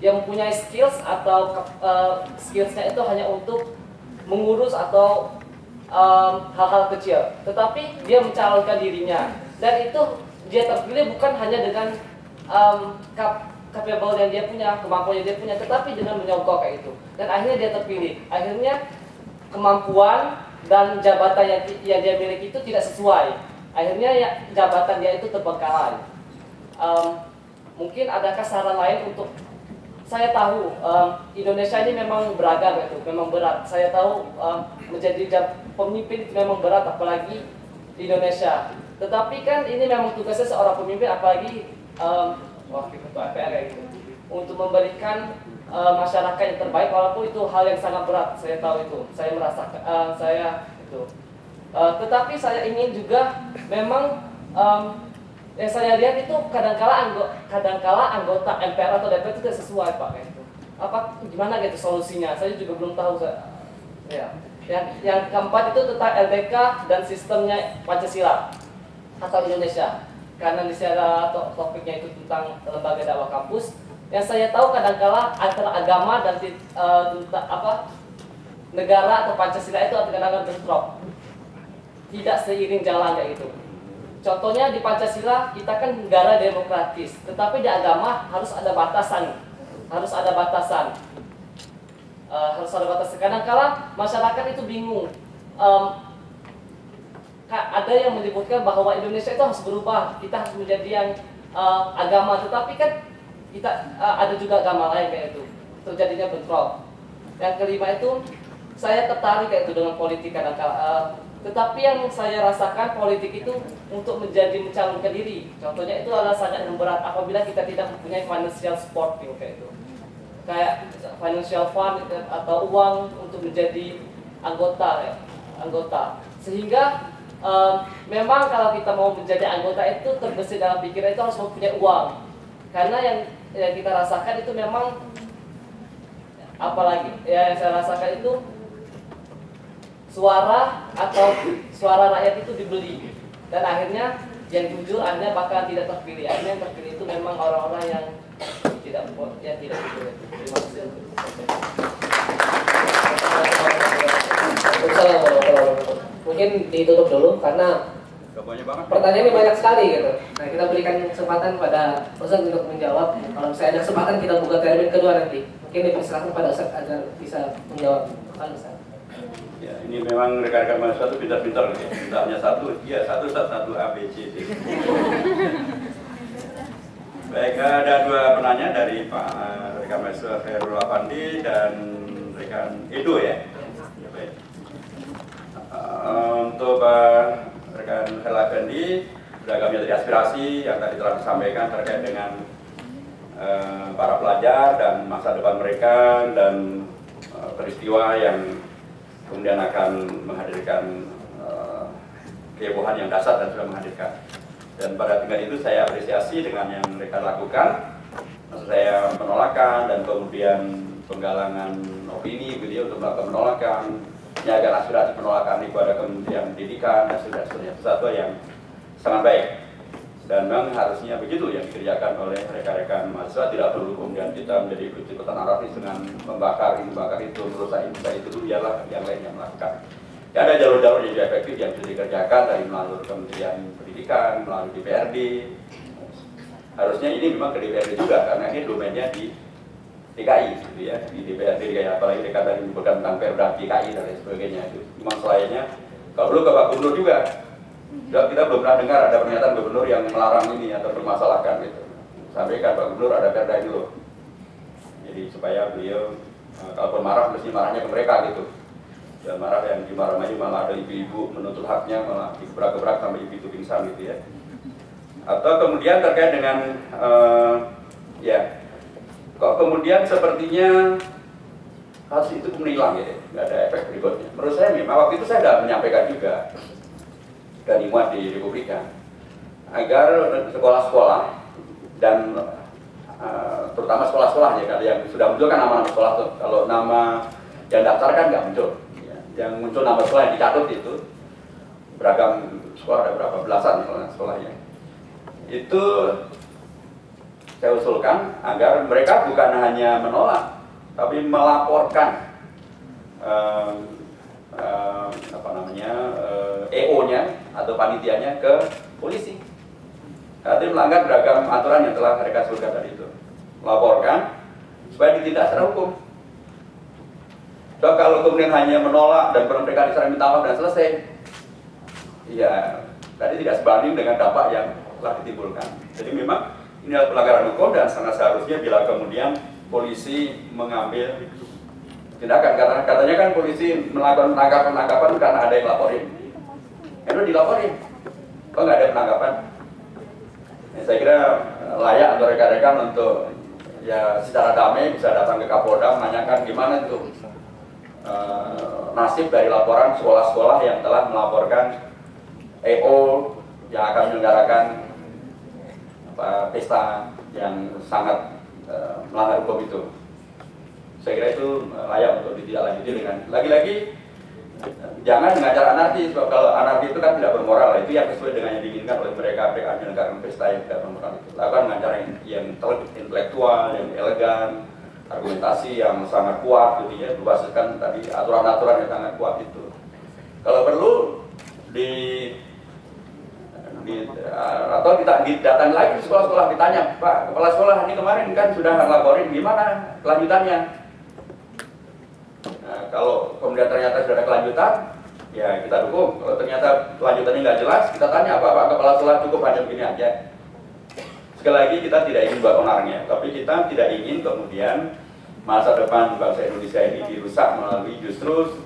yang mempunyai skills atau skillsnya itu hanya untuk mengurus atau hal-hal kecil. Tetapi dia mencalonkan dirinya dan itu dia terpilih bukan hanya dengan capable yang dia punya, kemampuan yang dia punya, tetapi dengan menyogok kayak itu. Dan akhirnya dia terpilih. Akhirnya kemampuan dan jabatan yang dia miliki itu tidak sesuai. Akhirnya ya, jabatan dia itu terbengkalai. Mungkin adakah saran lain untuk saya tahu Indonesia ini memang beragam itu, memang berat. Saya tahu menjadi pemimpin itu memang berat, apalagi di Indonesia. Tetapi kan ini memang tugasnya seorang pemimpin, apalagi wakil ketua MPR gitu, untuk memberikan masyarakat yang terbaik, walaupun itu hal yang sangat berat. Saya tahu itu, saya merasakan, tetapi saya ingin juga memang yang saya lihat itu kadangkala anggota MPR atau DPR itu tidak sesuai Pak kayak itu. Gimana gitu solusinya? Saya juga belum tahu. Ya. Yang keempat itu tentang LDK dan sistemnya Pancasila atau Indonesia. Karena di sana topiknya itu tentang lembaga dakwah kampus. Yang saya tahu kadangkala antara agama dan negara atau Pancasila itu kadang-kadang bentrok. Tidak seiring jalan kayak gitu. Contohnya di Pancasila kita kan negara demokratis, tetapi di agama harus ada batasan. Harus ada batasan. Kadang-kala masyarakat itu bingung. Ada yang menyebutkan bahwa Indonesia itu harus berubah, kita harus menjadi yang agama, tetapi kan kita ada juga agama lain kayak itu. Terjadinya bentrok. Yang kelima itu saya tertarik kayak itu dengan politik kadang-kala. Tetapi yang saya rasakan politik itu untuk mencalonkan diri. Contohnya itu adalah sangat berat apabila kita tidak mempunyai financial support kayak itu. Kayak financial fund atau uang untuk menjadi anggota. Sehingga memang kalau kita mau menjadi anggota itu terbesit dalam pikiran itu harus mempunyai uang. Karena yang kita rasakan itu memang, apalagi yang saya rasakan itu suara rakyat itu dibeli, dan akhirnya yang jujur akhirnya bakal tidak terpilih. Akhirnya yang terpilih itu memang orang-orang yang tidak jujur. Terima kasih. Mungkin ditutup dulu karena pertanyaannya banyak sekali gitu. Nah, kita berikan kesempatan pada Ustaz untuk menjawab. Kalau misalnya ada kesempatan kita buka termin kedua nanti. Mungkin dipersilakan pada Ustaz agar bisa menjawab. Ustaz. Ya, ini memang rekan-rekan mahasiswa itu pintar-pintar ya. Tidak hanya satu, ya satu A, B, C, D. Baik, ada dua penanya dari Pak rekan mahasiswa Khairul Afandi dan rekan Edo ya. Baik. Untuk rekan Khairul Afandi, beragam dari aspirasi yang tadi telah disampaikan terkait dengan para pelajar dan masa depan mereka dan peristiwa yang kemudian akan menghadirkan kehebohan yang dasar dan sudah menghadirkan. Dan pada tingkat itu saya apresiasi dengan yang mereka lakukan. Maksud saya penolakan dan kemudian penggalangan opini beliau untuk melakukan penolakan, menjaga aspirasi penolakan kepada Kementerian Pendidikan dan sebagainya. Sesuatu yang sangat baik. Dan memang harusnya begitu yang dikerjakan oleh rekan-rekan mahasiswa, tidak perlu kemudian kita menjadi ikut-ikutan anarkis dengan membakar ini, bakar itu, merusak ini, itu dulu, biarlah yang lain yang melakukan. Ya, ada jalur-jalur yang efektif yang sudah dikerjakan dari melalui Kementerian Pendidikan, melalui DPRD. Harusnya ini memang ke DPRD juga karena ini domainnya di DKI, gitu ya, di DPRD DKI, apalagi dekat tadi menyebutkan tentang Perda DKI dan lain sebagainya. Itu memang selainnya, kalau perlu ke Pak Gubernur juga. Kita belum pernah dengar ada pernyataan gubernur yang melarang ini atau bermasalahkan gitu. Sampaikan Pak Gubernur ada perda ini loh. Jadi supaya beliau kalau marah mesti marahnya ke mereka gitu. Dan marah yang dimarah-marahi malah ada ibu-ibu menuntut haknya malah digebrak-gebrak sampai ibu itu pingsan gitu ya. Atau kemudian terkait dengan kok kemudian sepertinya kasus itu kemudian hilang ya, nggak ada efek berikutnya. Menurut saya memang waktu itu saya sudah menyampaikan juga dan dimuat di Republika agar sekolah-sekolah dan terutama sekolah-sekolah ya, yang sudah muncul kan nama-nama sekolah tuh. Kalau nama yang daftar kan nggak muncul ya. Yang muncul nama sekolah yang dicatat itu beragam sekolah, ada berapa belasan sekolahnya. Itu saya usulkan agar mereka bukan hanya menolak tapi melaporkan EO-nya atau panitianya ke polisi. Artinya melanggar beragam aturan yang telah mereka sebutkan tadi itu. Laporkan supaya ditindak secara hukum. So, kalau kemudian hanya menolak dan mereka diserang minta maaf dan selesai, ya tadi tidak sebanding dengan dampak yang telah ditimbulkan. Jadi memang ini adalah pelanggaran hukum dan sangat seharusnya bila kemudian polisi mengambil tindakan, karena katanya kan polisi melakukan penangkapan karena ada yang laporin. Itu dilaporin, kok nggak ada penangkapan? Ya, saya kira layak untuk rekan-rekan untuk ya secara damai bisa datang ke Kapolda menanyakan gimana itu nasib dari laporan sekolah-sekolah yang telah melaporkan EO yang akan menyelenggarakan pesta yang sangat melanggar hukum itu. Saya kira itu layak untuk ditindaklanjuti dengan lagi-lagi jangan dengan cara anarki, sebab kalau anarki itu kan tidak bermoral, itu yang sesuai dengan yang diinginkan oleh mereka menyelenggarakan pesta yang tidak bermoral itu. Lakukan dengan cara yang intelektual, yang elegan, argumentasi yang sangat kuat, gitu ya, berbasiskan tadi aturan-aturan yang sangat kuat itu. Kalau perlu atau kita datang lagi ke sekolah-sekolah ditanya, Pak, kepala sekolah ini kemarin kan sudah ngelaporin, gimana kelanjutannya? Nah, kalau kemudian ternyata sudah ada kelanjutan, ya kita dukung. Kalau ternyata kelanjutannya nggak jelas, kita tanya, Pak kepala sekolah cukup hanya begini aja. Sekali lagi kita tidak ingin buat onarnya, tapi kita tidak ingin kemudian masa depan bangsa Indonesia ini dirusak melalui justru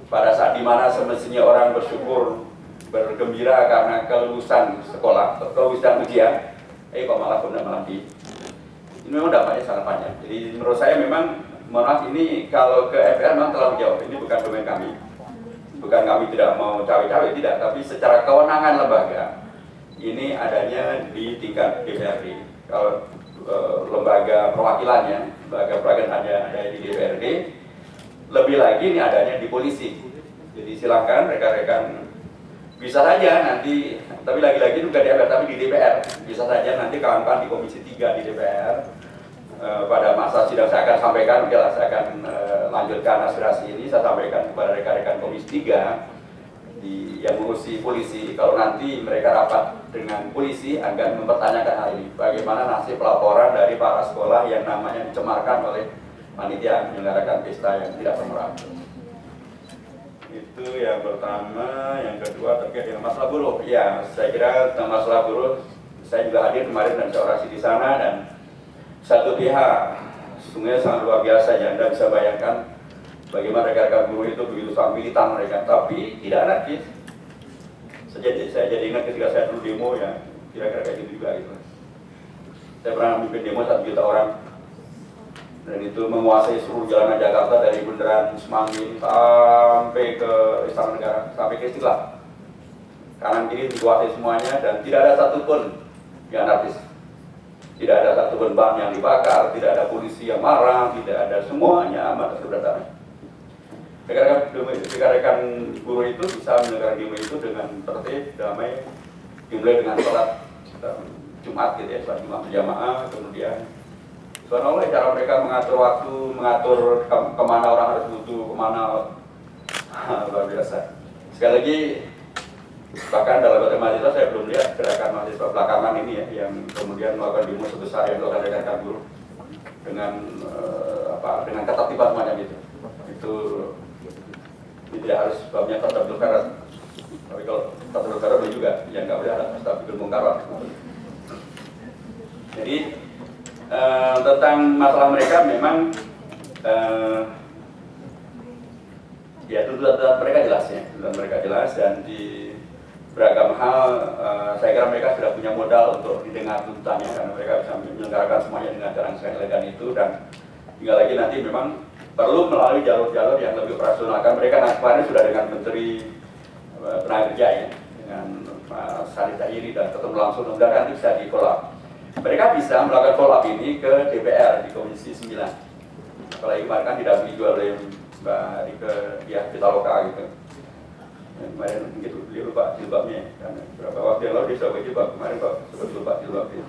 pada saat dimana semestinya orang bersyukur, bergembira karena kelulusan sekolah, kelulusan ujian, kok malah kemudian malah ini memang dampaknya sangat panjang. Jadi menurut saya memang, mohon maaf, ini kalau ke FPR memang telah menjawab, ini bukan domain kami. Bukan kami tidak mau cawe-cawe, tidak, tapi secara kewenangan lembaga ini adanya di tingkat DPRD. Kalau perwakilannya, perwakilan ada di DPRD, lebih lagi ini adanya di polisi. Jadi silakan rekan-rekan, bisa saja nanti, tapi lagi-lagi juga di DPR, tapi di DPR, bisa saja nanti kawan-kawan di Komisi 3 di DPR pada masa sidang saya akan sampaikan, oke lah, saya akan lanjutkan aspirasi ini, saya sampaikan kepada rekan-rekan Komisi 3 yang mengurusi polisi, kalau nanti mereka rapat dengan polisi akan mempertanyakan hal ini, bagaimana nasib laporan dari para sekolah yang namanya dicemarkan oleh panitia menyelenggarakan pesta yang tidak bermoral. Itu yang pertama. Yang kedua terkait dengan masalah buruh. Ya, saya kira tentang masalah buruh, saya juga hadir kemarin dan saya orasi di sana, dan satu pihak sungguhnya sangat luar biasa ya, Anda bisa bayangkan bagaimana rekan-rekan buruh itu begitu sangat militan mereka, tapi tidak anarkis. Saya jadi ingat ketika saya dulu demo ya, kira-kira kayak gitu juga gitu. Saya pernah memimpin demo 1 juta orang, dan itu menguasai seluruh jalanan Jakarta dari Bundaran Semanggi sampai ke Istana Negara, sampai ke Istiqlal. Kanan kiri dikuasai semuanya, dan tidak ada satupun yang anarkis. Tidak ada satupun ban yang dibakar, tidak ada polisi yang marah, tidak ada, semuanya aman dan berdamai. Rekan-rekan buruh itu bisa menyelenggarakan demo itu dengan tertib, damai, dimulai dengan sholat Jumat gitu ya, sholat Jumat berjamaah, kemudian soalnya cara mereka mengatur waktu, mengatur kemana orang harus butuh, kemana luar biasa. Sekali lagi, bahkan dalam konteks mahasiswa saya belum lihat gerakan mahasiswa belakangan ini ya, yang kemudian melakukan demo sebesar yang dilakukan rekan-rekan buruh dengan dengan ketertiban semacam itu. Itu tidak harus babnya tertentu karat, tapi kalau tertentu karat boleh juga, yang nggak boleh ada tapi gerbong karat. Jadi tentang masalah mereka memang ya tuntutan mereka jelas ya, tuntutan mereka jelas, dan di beragam hal saya kira mereka sudah punya modal untuk didengar tuntutannya, karena mereka bisa menyelenggarakan semuanya dengan cara yang sangat elegan itu, dan tinggal lagi nanti memang perlu melalui jalur-jalur yang lebih operasional. Kan mereka kemarin sudah dengan Menteri Tenaga Kerja ya, dengan Mas Sari Tahiri, dan ketemu langsung, dan nanti bisa di follow up. Mereka bisa melakukan follow up ini ke DPR di Komisi 9. Apalagi kemarin kan tidak juga oleh Mbak Rike ya, Pitaloka gitu. Kemarin gitu, beliau lupa jilbabnya, karena beberapa waktu yang lalu dia sudah jilbab, kemarin kok sebut lupa jilbab gitu.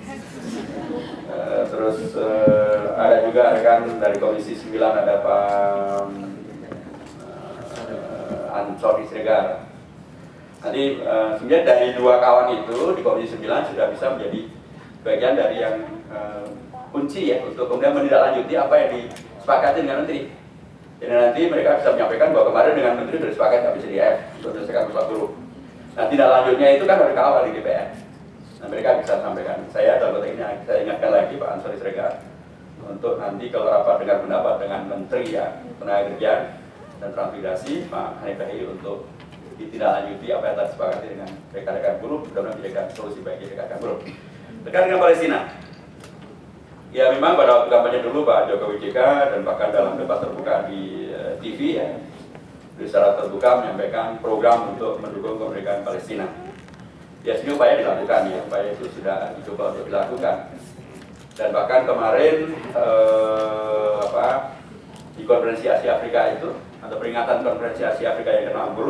Terus ada juga rekan dari Komisi 9, ada Pak Ansori Sregar. Nanti sebenarnya dari 2 kawan itu di Komisi 9 sudah bisa menjadi bagian dari yang kunci ya, untuk kemudian menindaklanjuti apa yang disepakati dengan Menteri. Jadi nanti mereka bisa menyampaikan bahwa kemarin dengan Menteri sudah disepakati nggak bisa di-F untuk menyelesaikan masalah buruh. Nah, tindak lanjutnya itu kan harus kawal di DPR. Nah, mereka bisa sampaikan. Saya dalam konteks ini saya ingatkan lagi Pak Ansori Sregar untuk nanti kalau rapat dengan pendapat dengan Menteri ya Tenaga Kerja dan Transmigrasi Pak Hanif Tahiri untuk ditindaklanjuti apa yang telah disepakati dengan rekan-rekan buruh, mudah-mudahan menjadikan solusi bagi rekan-rekan buruh. Terkait dengan Palestina. Ya memang pada waktu kampanye dulu Pak Jokowi JK dan bahkan dalam debat terbuka di TV ya, secara terbuka menyampaikan program untuk mendukung kemerdekaan Palestina. Ya sini upaya dilakukan ya, upaya itu sudah dicoba untuk dilakukan. Dan bahkan kemarin di konferensi Asia Afrika itu atau peringatan konferensi Asia Afrika yang ke-60,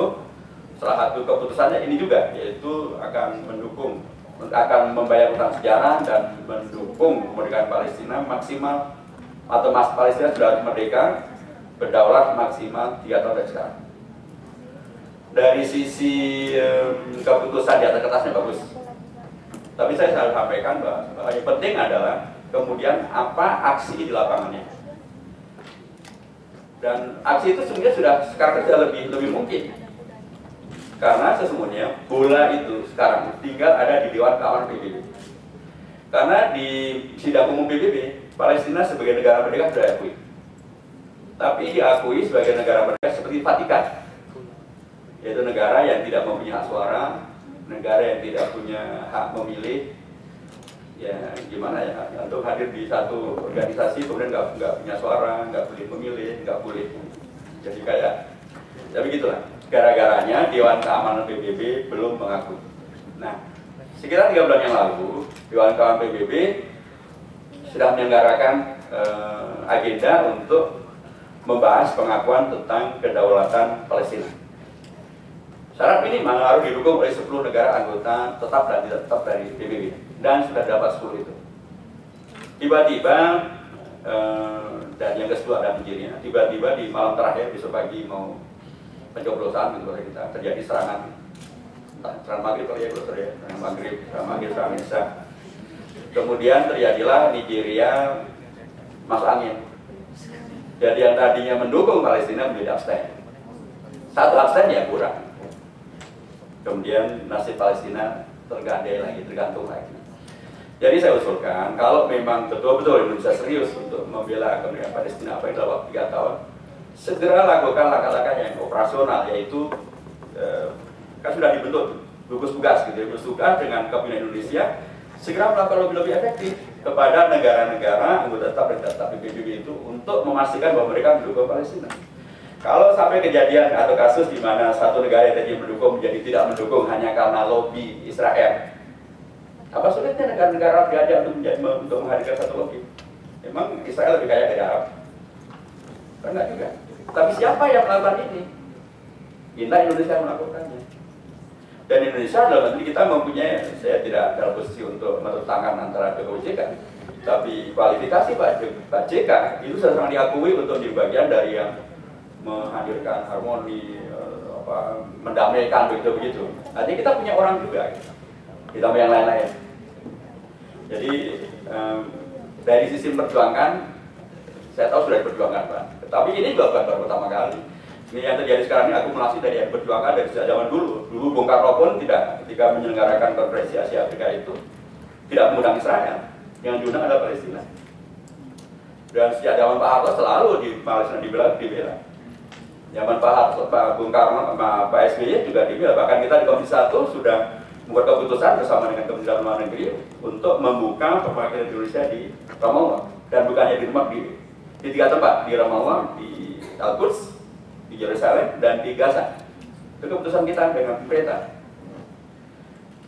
salah satu keputusannya ini juga, yaitu akan mendukung, akan membayar utang sejarah dan mendukung kemerdekaan Palestina maksimal, atau Palestina sudah merdeka berdaulat maksimal 3 tahun dari sekarang. Dari sisi keputusan di atas kertasnya bagus, tapi saya selalu sampaikan bahwa yang penting adalah kemudian apa aksi di lapangannya. Dan aksi itu sebenarnya sekarang sudah lebih mungkin. Karena sesungguhnya bola itu sekarang tinggal ada di Dewan Keamanan PBB. Karena di sidang umum PBB, Palestina sebagai negara merdeka sudah diakui. Tapi diakui sebagai negara merdeka seperti Vatikan, yaitu negara yang tidak mempunyai hak suara, negara yang tidak punya hak memilih. Ya gimana ya, untuk hadir di satu organisasi kemudian nggak punya suara, nggak boleh memilih, nggak boleh. Jadi kayak, ya begitulah. Gara-garanya Dewan Keamanan PBB belum mengakui. Nah, sekitar 3 bulan yang lalu, Dewan Keamanan PBB sudah menyelenggarakan agenda untuk membahas pengakuan tentang kedaulatan Palestina. Syarat minimal harus didukung oleh 10 negara anggota tetap dan tidak tetap dari PBB, dan sudah dapat 10 itu. Tiba-tiba, dan yang kedua ada Nigeria, tiba-tiba di malam terakhir, besok pagi mau pencoblosan gitu, kita terjadi serangan maghrib kali ya, serangan maghrib, serangan isya. Kemudian terjadilah Nigeria masuk angin. Jadi yang tadinya mendukung Palestina menjadi abstain. Satu abstain ya kurang. Kemudian nasib Palestina tergadai lagi, tergantung lagi. Jadi saya usulkan, kalau memang betul-betul Indonesia serius untuk membela kemerdekaan Palestina apa yang dalam waktu 3 tahun, segera lakukan langkah-langkah yang operasional, yaitu kan sudah dibentuk gugus tugas gitu, gugus tugas dengan Kabinet Indonesia segera melakukan lebih efektif kepada negara-negara anggota tetap dan tetap di PBB itu untuk memastikan bahwa mereka mendukung Palestina. Kalau sampai kejadian atau kasus di mana satu negara yang tadi mendukung menjadi tidak mendukung hanya karena lobby Israel, apa sulitnya negara-negara diajak untuk menghadirkan satu lobby? Memang Israel lebih kaya dari Arab? Enggak juga. Tapi siapa yang melakukan ini? Minta Indonesia melakukannya. Dan Indonesia dalam hal ini kita mempunyai, saya tidak dalam posisi untuk menurut tangan antara Jokowi JK, tapi kualifikasi Pak JK itu sangat diakui untuk menjadi bagian dari yang menghadirkan harmoni, mendamaikan begitu-begitu. Artinya kita punya orang juga, ditambah yang lain-lain. Jadi dari sisi perjuangan, saya tahu sudah diperjuangkan Pak. Tapi ini juga bukan baru pertama kali. Ini yang terjadi sekarang ini akumulasi dari perjuangan dari sejak zaman dulu. Dulu Bung Karno pun tidak, ketika menyelenggarakan konferensi Asia Afrika itu, tidak mengundang Israel. Yang diundang adalah Palestina. Dan sejak zaman Pak Harto selalu di Palestina dibela. Zaman Pak Harto, Pak Bung Karno, Pak SBY juga dibela. Bahkan kita di Komisi 1 sudah membuat keputusan bersama dengan Kementerian Luar Negeri untuk membuka perwakilan Indonesia di Ramallah. Dan bukannya di rumah, di 3 tempat, di Ramallah, di Al-Quds, di Yerusalem, dan di Gaza. Itu keputusan kita dengan pemerintah.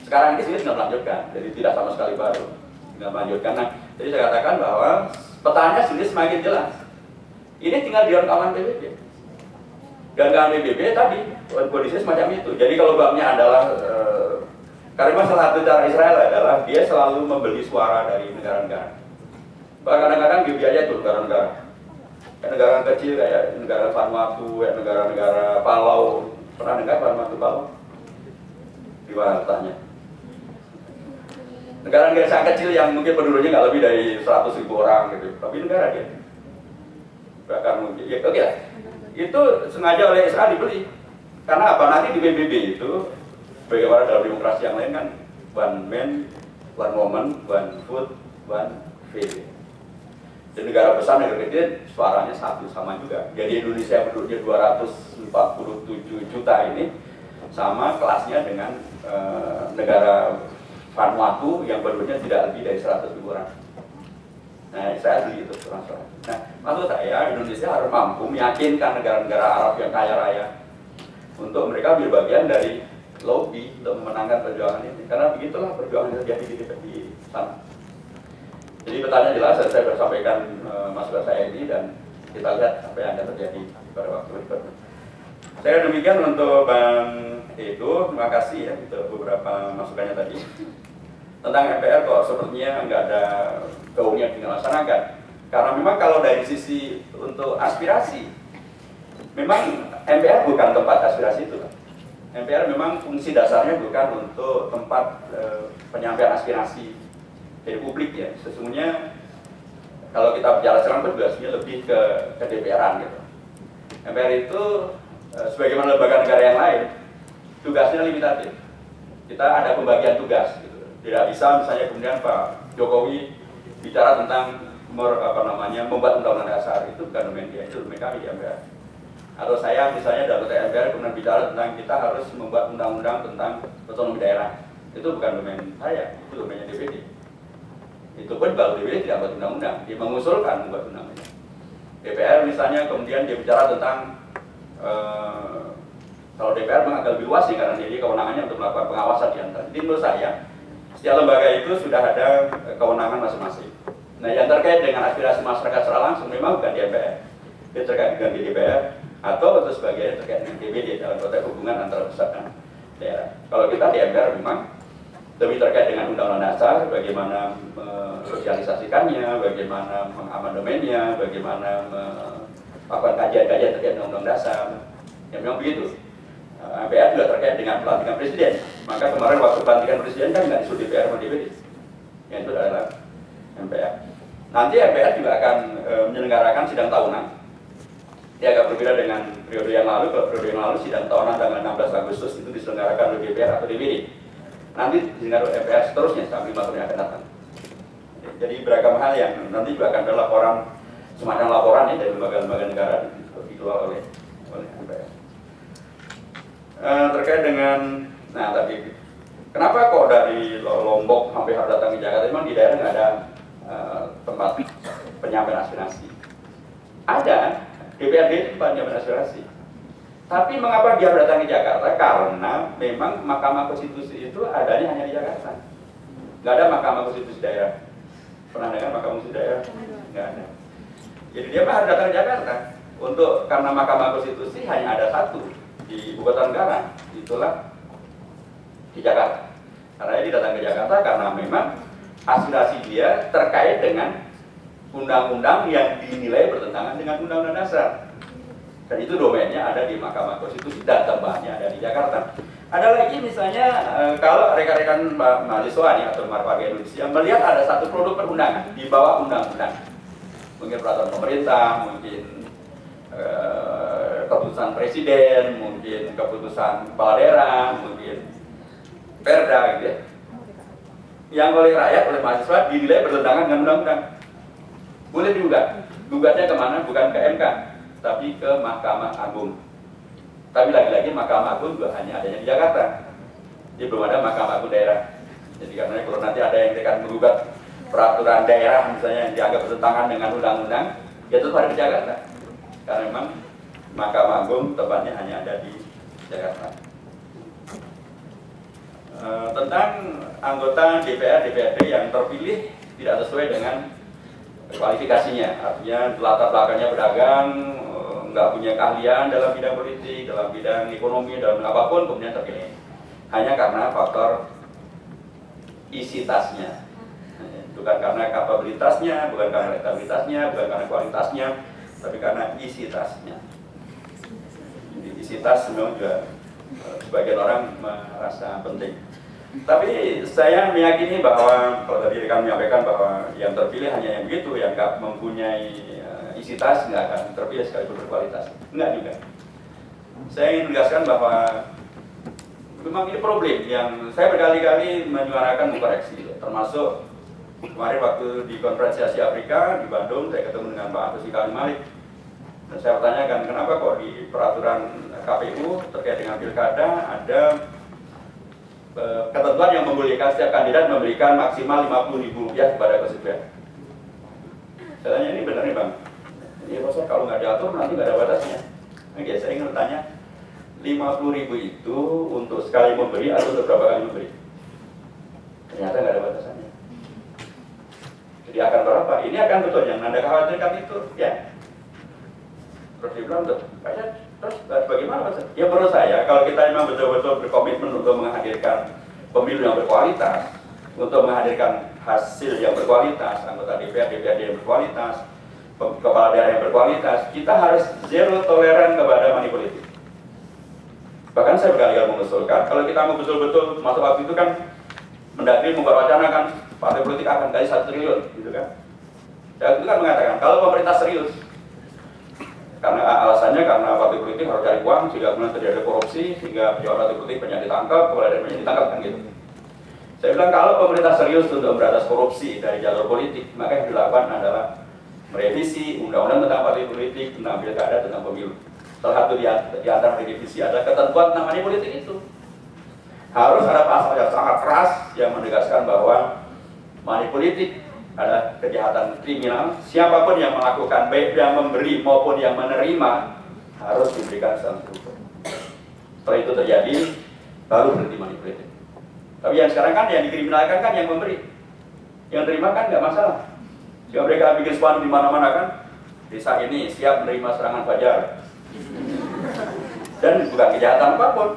Sekarang ini sudah tinggal melanjutkan, jadi tidak sama sekali baru, tinggal melanjutkan. Nah, jadi saya katakan bahwa petanya sudah semakin jelas. Ini tinggal di rekaman PBB. Dan rekaman PBB tadi kondisi semacam itu. Jadi kalau babnya adalah karena salah satu cara Israel adalah dia selalu membeli suara dari negara-negara. Bahkan kadang-kadang dibiayai tuh negara-negara. Negara kecil kayak negara Vanuatu, negara-negara Palau. Pernah dengar Vanuatu Palau? Di mana letaknya? Negara-negara sangat kecil yang mungkin penduduknya nggak lebih dari 100.000 orang gitu. Tapi negara dia. Bahkan mungkin, ya oke lah. Itu sengaja oleh Israel dibeli. Karena apa? Nanti di PBB itu, bagaimana dalam demokrasi yang lain kan, one man, one woman, one food, one faith. Di negara besar, negara kecil, suaranya satu sama juga. Jadi Indonesia penduduknya 247 juta ini sama kelasnya dengan negara Vanuatu yang penduduknya tidak lebih dari 100.000 orang. Nah, saya beli itu suara-suara. Nah, maksud saya Indonesia harus mampu meyakinkan negara-negara Arab yang kaya raya untuk mereka menjadi bagian dari lobby untuk memenangkan perjuangan ini. Karena begitulah perjuangan yang terjadi di sana. Jadi pertanyaan jelas, saya sudah sampaikan masukan saya ini dan kita lihat apa yang akan terjadi pada waktu berikutnya. Saya demikian untuk Bang Edo, terima kasih ya untuk beberapa masukannya tadi. Tentang MPR kok sepertinya nggak ada gaungnya dilaksanakan. Karena memang kalau dari sisi untuk aspirasi, memang MPR bukan tempat aspirasi itu. MPR memang fungsi dasarnya bukan untuk tempat penyampaian aspirasi dari publik ya. Sesungguhnya kalau kita bicara sekarang tugasnya lebih ke DPR-an gitu. MPR itu sebagaimana lembaga negara yang lain, tugasnya limitatif. Kita ada pembagian tugas gitu. Tidak bisa misalnya kemudian Pak Jokowi bicara tentang membuat undang-undang dasar, itu bukan domain dia, itu domain kami di MPR. Atau saya misalnya dari MPR kemudian bicara tentang kita harus membuat undang-undang tentang otonomi daerah, itu bukan domain saya, itu domainnya DPD. Itu pun kalau DPD tidak buat undang-undang, dia mengusulkan membuat undang-undang. DPR misalnya kemudian dia bicara tentang kalau DPR memang agak lebih luas sih karena dia kewenangannya untuk melakukan pengawasan di antara. Jadi menurut saya setiap lembaga itu sudah ada kewenangan masing-masing. Nah, yang terkait dengan aspirasi masyarakat secara langsung memang bukan di MPR, dia terkait dengan di DPR atau untuk sebagian terkait dengan DPD dalam konteks hubungan antara pusat dan daerah. Kalau kita di MPR memang lebih terkait dengan Undang-Undang Dasar, bagaimana mensosialisasikannya, bagaimana mengamandemennya, bagaimana melakukan kajian-kajian terkait dengan Undang-Undang Dasar. Ya memang begitu. MPR juga terkait dengan pelantikan presiden. Maka kemarin waktu pelantikan presiden kan nggak disuruh DPR sama DPD, yang itu adalah MPR. Nanti MPR juga akan menyelenggarakan sidang tahunan. Dia agak berbeda dengan periode yang lalu. Kalau periode yang lalu sidang tahunan tanggal 16 Agustus itu diselenggarakan oleh DPR atau DPD. Nanti diselenggarakan MPR seterusnya sampai 5 tahun yang akan datang. Jadi beragam hal yang nanti juga akan ada laporan, semacam laporan ya dari lembaga-lembaga negara dikeluarkan oleh MPR. Terkait dengan, nah tadi kenapa kok dari Lombok sampai harus datang ke Jakarta? Memang di daerah nggak ada tempat penyampaian aspirasi. Ada DPRD tempat penyampaian aspirasi. Tapi mengapa dia harus datang ke Jakarta? Karena memang Mahkamah Konstitusi itu adanya hanya di Jakarta. Nggak ada Mahkamah Konstitusi daerah. Pernah dengar Mahkamah Konstitusi daerah? Nggak ada. Jadi dia harus datang ke Jakarta. Karena Mahkamah Konstitusi hanya ada satu di ibu kota negara, itulah di Jakarta. Karena dia datang ke Jakarta karena memang aspirasi dia terkait dengan undang-undang yang dinilai bertentangan dengan Undang-Undang Dasar. Dan itu domainnya ada di Mahkamah Konstitusi dan tempatnya ada di Jakarta. Ada lagi misalnya kalau rekan-rekan mahasiswa nih atau warga Indonesia melihat ada satu produk perundangan di bawah undang-undang, mungkin peraturan pemerintah, mungkin keputusan presiden, mungkin keputusan kepala daerah, mungkin perda gitu ya, yang oleh rakyat, oleh mahasiswa dinilai bertentangan dengan undang-undang, boleh digugat. Gugatnya kemana? Bukan ke MK, tapi ke Mahkamah Agung. Tapi lagi-lagi Mahkamah Agung juga hanya adanya di Jakarta. Jadi belum ada Mahkamah Agung daerah. Jadi karena kalau nanti ada yang akan menggugat peraturan daerah misalnya yang dianggap bertentangan dengan undang-undang, ya tetap ada di Jakarta. Karena memang Mahkamah Agung tempatnya hanya ada di Jakarta. Tentang anggota DPR, DPRD yang terpilih tidak sesuai dengan kualifikasinya, artinya latar belakangnya pedagang, nggak punya keahlian dalam bidang politik, dalam bidang ekonomi, dalam apapun kemudian terpilih hanya karena faktor isi tasnya, bukan karena kapabilitasnya, bukan karena elektabilitasnya, bukan karena kualitasnya, tapi karena isi tasnya. Jadi isi tas memang juga sebagian orang merasa penting. Tapi saya meyakini bahwa kalau tadi rekan menyampaikan bahwa yang terpilih hanya yang begitu, yang nggak mempunyai isi tas nggak akan terpilih sekalipun berkualitas. Enggak juga. Saya ingin menegaskan bahwa memang ini problem yang saya berkali-kali menyuarakan mengkoreksi, termasuk kemarin waktu di konferensi Asia Afrika di Bandung saya ketemu dengan Pak Agus Karim Malik. Dan saya bertanyakan kenapa kok di peraturan KPU terkait dengan pilkada ada ketentuan yang membolehkan setiap kandidat memberikan maksimal Rp50.000 kepada konstituen. Saya tanya ini benar nih Bang? Ini Pak, kalau nggak diatur nanti nggak ada batasnya. Oke, saya ingin bertanya, 50.000 itu untuk sekali memberi atau untuk berapa kali memberi? Ternyata nggak ada batasannya. Jadi akan berapa? Ini akan betul yang Anda khawatirkan itu, ya. Terus dibilang, terus bagaimana Pak? Ya menurut saya, kalau kita memang betul-betul berkomitmen untuk menghadirkan pemilu yang berkualitas, untuk menghadirkan hasil yang berkualitas, anggota DPR, DPRD yang berkualitas, kepala daerah yang berkualitas, kita harus zero toleran kepada money politik. Bahkan saya berkali-kali mengusulkan, kalau kita mau betul-betul masuk waktu itu kan Mendagri memperwacanakan partai politik akan kasih 1 triliun, gitu kan? Dan itu kan mengatakan kalau pemerintah serius, karena alasannya karena partai politik harus cari uang sehingga kemudian terjadi korupsi, sehingga pejabat partai politik banyak ditangkap, kepala daerah banyak ditangkap kan gitu. Saya bilang kalau pemerintah serius untuk memberantas korupsi dari jalur politik, maka yang dilakukan adalah merevisi undang-undang tentang partai politik, tentang pilkada, tentang pemilu. Salah satu di antara revisi adalah ketentuan tentang money politik itu. Harus ada pasal yang sangat keras yang menegaskan bahwa money politik adalah kejahatan kriminal. Siapapun yang melakukan, baik yang memberi maupun yang menerima, harus diberikan sanksi hukum. Setelah itu terjadi, baru berhenti money politik. Tapi yang sekarang kan yang dikriminalkan kan yang memberi, yang terima kan nggak masalah. Sehingga mereka bikin spanduk di mana-mana kan, desa ini siap menerima serangan fajar. Dan bukan kejahatan apapun.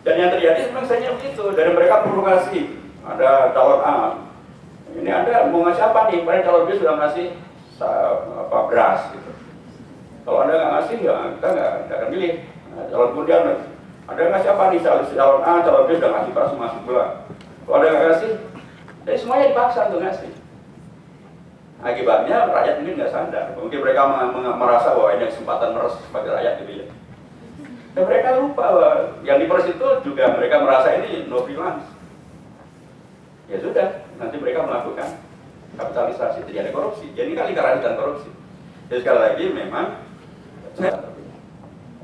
Dan yang terjadi memang saya begitu, dari mereka provokasi. Ada calon A, ini Anda mau ngasih apa nih? Padahal calon B sudah ngasih beras gitu. Kalau Anda nggak ngasih, ya kita nggak akan milih. Nah, calon kemudian Anda ngasih apa nih? Calon A, calon B sudah ngasih beras, ngasih gula. Kalau Anda nggak ngasih, jadi semuanya dipaksa untuk ngasih. Akibatnya rakyat ini nggak sadar. Mungkin mereka merasa bahwa ini kesempatan meres sebagai rakyat gitu ya. Dan mereka lupa bahwa yang diperes itu juga mereka merasa ini no freelance. Ya sudah, nanti mereka melakukan kapitalisasi, terjadi korupsi. Jadi kali karahitan korupsi. Jadi sekali lagi memang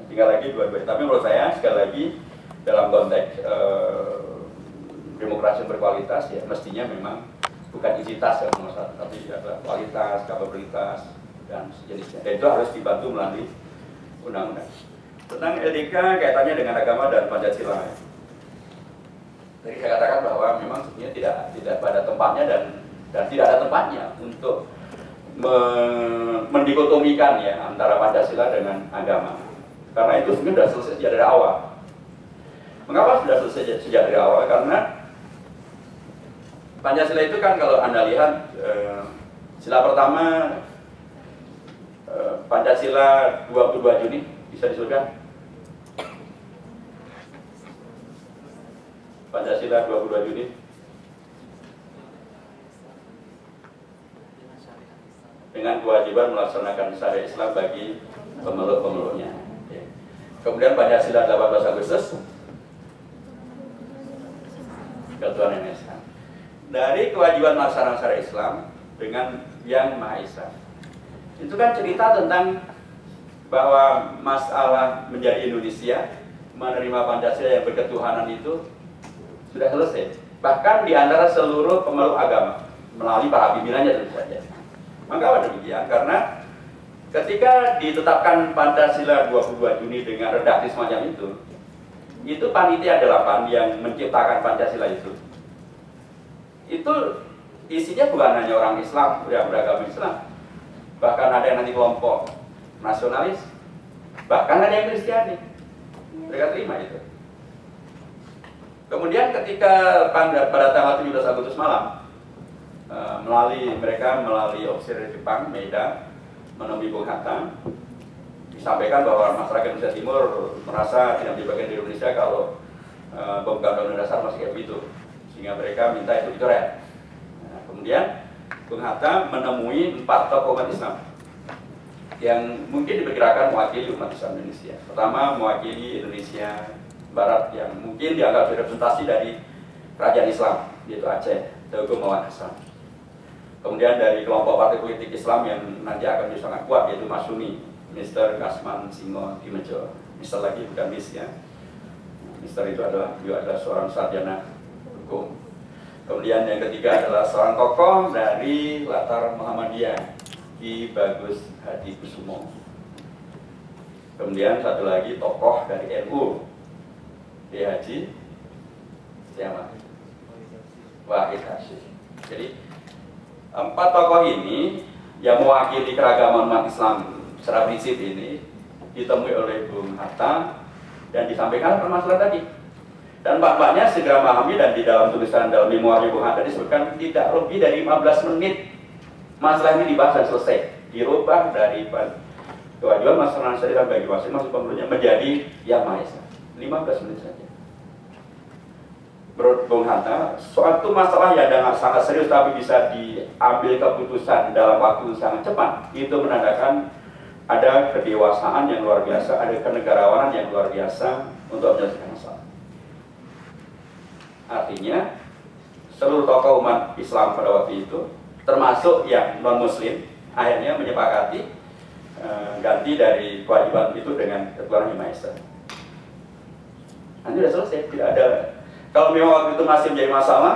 tinggal lagi dua-dua. Tapi menurut saya sekali lagi dalam konteks demokrasi yang berkualitas ya mestinya memang bukan isitas yang nomor satu, tapi adalah kualitas, kapabilitas dan sejenisnya. Dan itu harus dibantu melalui undang-undang. Tentang LDK kaitannya dengan agama dan Pancasila. Tadi saya katakan bahwa memang sebenarnya tidak pada tempatnya dan tidak ada tempatnya untuk mendikotomikan ya antara Pancasila dengan agama. Karena itu sebenarnya sudah selesai sejak dari awal. Mengapa sudah selesai sejak dari awal? Karena Pancasila itu kan kalau Anda lihat sila pertama Pancasila 22 Juni bisa disebutkan. Pancasila 22 Juni dengan kewajiban melaksanakan syariat Islam bagi pemeluk-pemeluknya. Kemudian Pancasila 18 Agustus Ketuhanan Yang Esa. Dari kewajiban melaksanakan syariat Islam dengan Yang Maha Esa. Itu kan cerita tentang bahwa masalah menjadi Indonesia, menerima Pancasila yang berketuhanan itu sudah selesai. Bahkan di antara seluruh pemeluk agama melalui para pimpinannya tentu saja. Mengapa demikian? Karena ketika ditetapkan Pancasila 22 Juni dengan redaksi semacam itu panitia 8 yang menciptakan Pancasila itu isinya bukan hanya orang Islam yang beragama Islam, bahkan ada yang nanti kelompok nasionalis, bahkan ada yang Kristiani. Mereka terima itu. Kemudian ketika pada tanggal 17 Agustus malam melalui ofisir Jepang, Meida, menemui Bung Hatta, disampaikan bahwa masyarakat Indonesia Timur merasa tidak menjadi bagian dari Indonesia kalau Undang-Undang Dasar masih kayak begitu, sehingga mereka minta itu dicoret. Nah, kemudian Bung Hatta menemui 4 tokoh umat Islam yang mungkin diperkirakan mewakili umat Islam Indonesia. Pertama, mewakili Indonesia Barat yang mungkin dianggap representasi dari kerajaan Islam, yaitu Aceh, Teguh Mawan Hasan. Kemudian dari kelompok partai politik Islam yang nanti akan menjadi sangat kuat, yaitu Masyumi, Mr. Kasman Singo Dimejo. Mr. lagi bukan Miss ya. Mr. itu adalah seorang sarjana hukum. Kemudian yang ketiga adalah seorang tokoh dari latar Muhammadiyah, Ki Bagus Hadi Kusumo. Kemudian satu lagi tokoh dari NU, Ki Haji siapa? Wahid Hasyim. Jadi 4 tokoh ini yang mewakili keragaman umat Islam secara prinsip ini ditemui oleh Bung Hatta dan disampaikan permasalahan tadi. Dan mbak-mbaknya segera memahami, dan di dalam tulisan dalam memoir Bung Hatta disebutkan tidak lebih dari 15 menit masalah ini dibahas dan selesai. Dirubah dari kewajiban melaksanakan syariat bagi masing-masing pemeluknya menjadi Yang Maha Esa. 15 menit saja. Menurut Bung Hatta, suatu masalah yang sangat serius tapi bisa diambil keputusan dalam waktu sangat cepat, itu menandakan ada kedewasaan yang luar biasa, ada kenegarawanan yang luar biasa untuk menyelesaikan masalah. Artinya, seluruh tokoh umat Islam pada waktu itu, termasuk yang non-Muslim, akhirnya menyepakati ganti dari kewajiban itu dengan Ketuhanan Yang Maha Esa. Nanti sudah selesai, tidak ada. Kalau memang waktu itu masih menjadi masalah,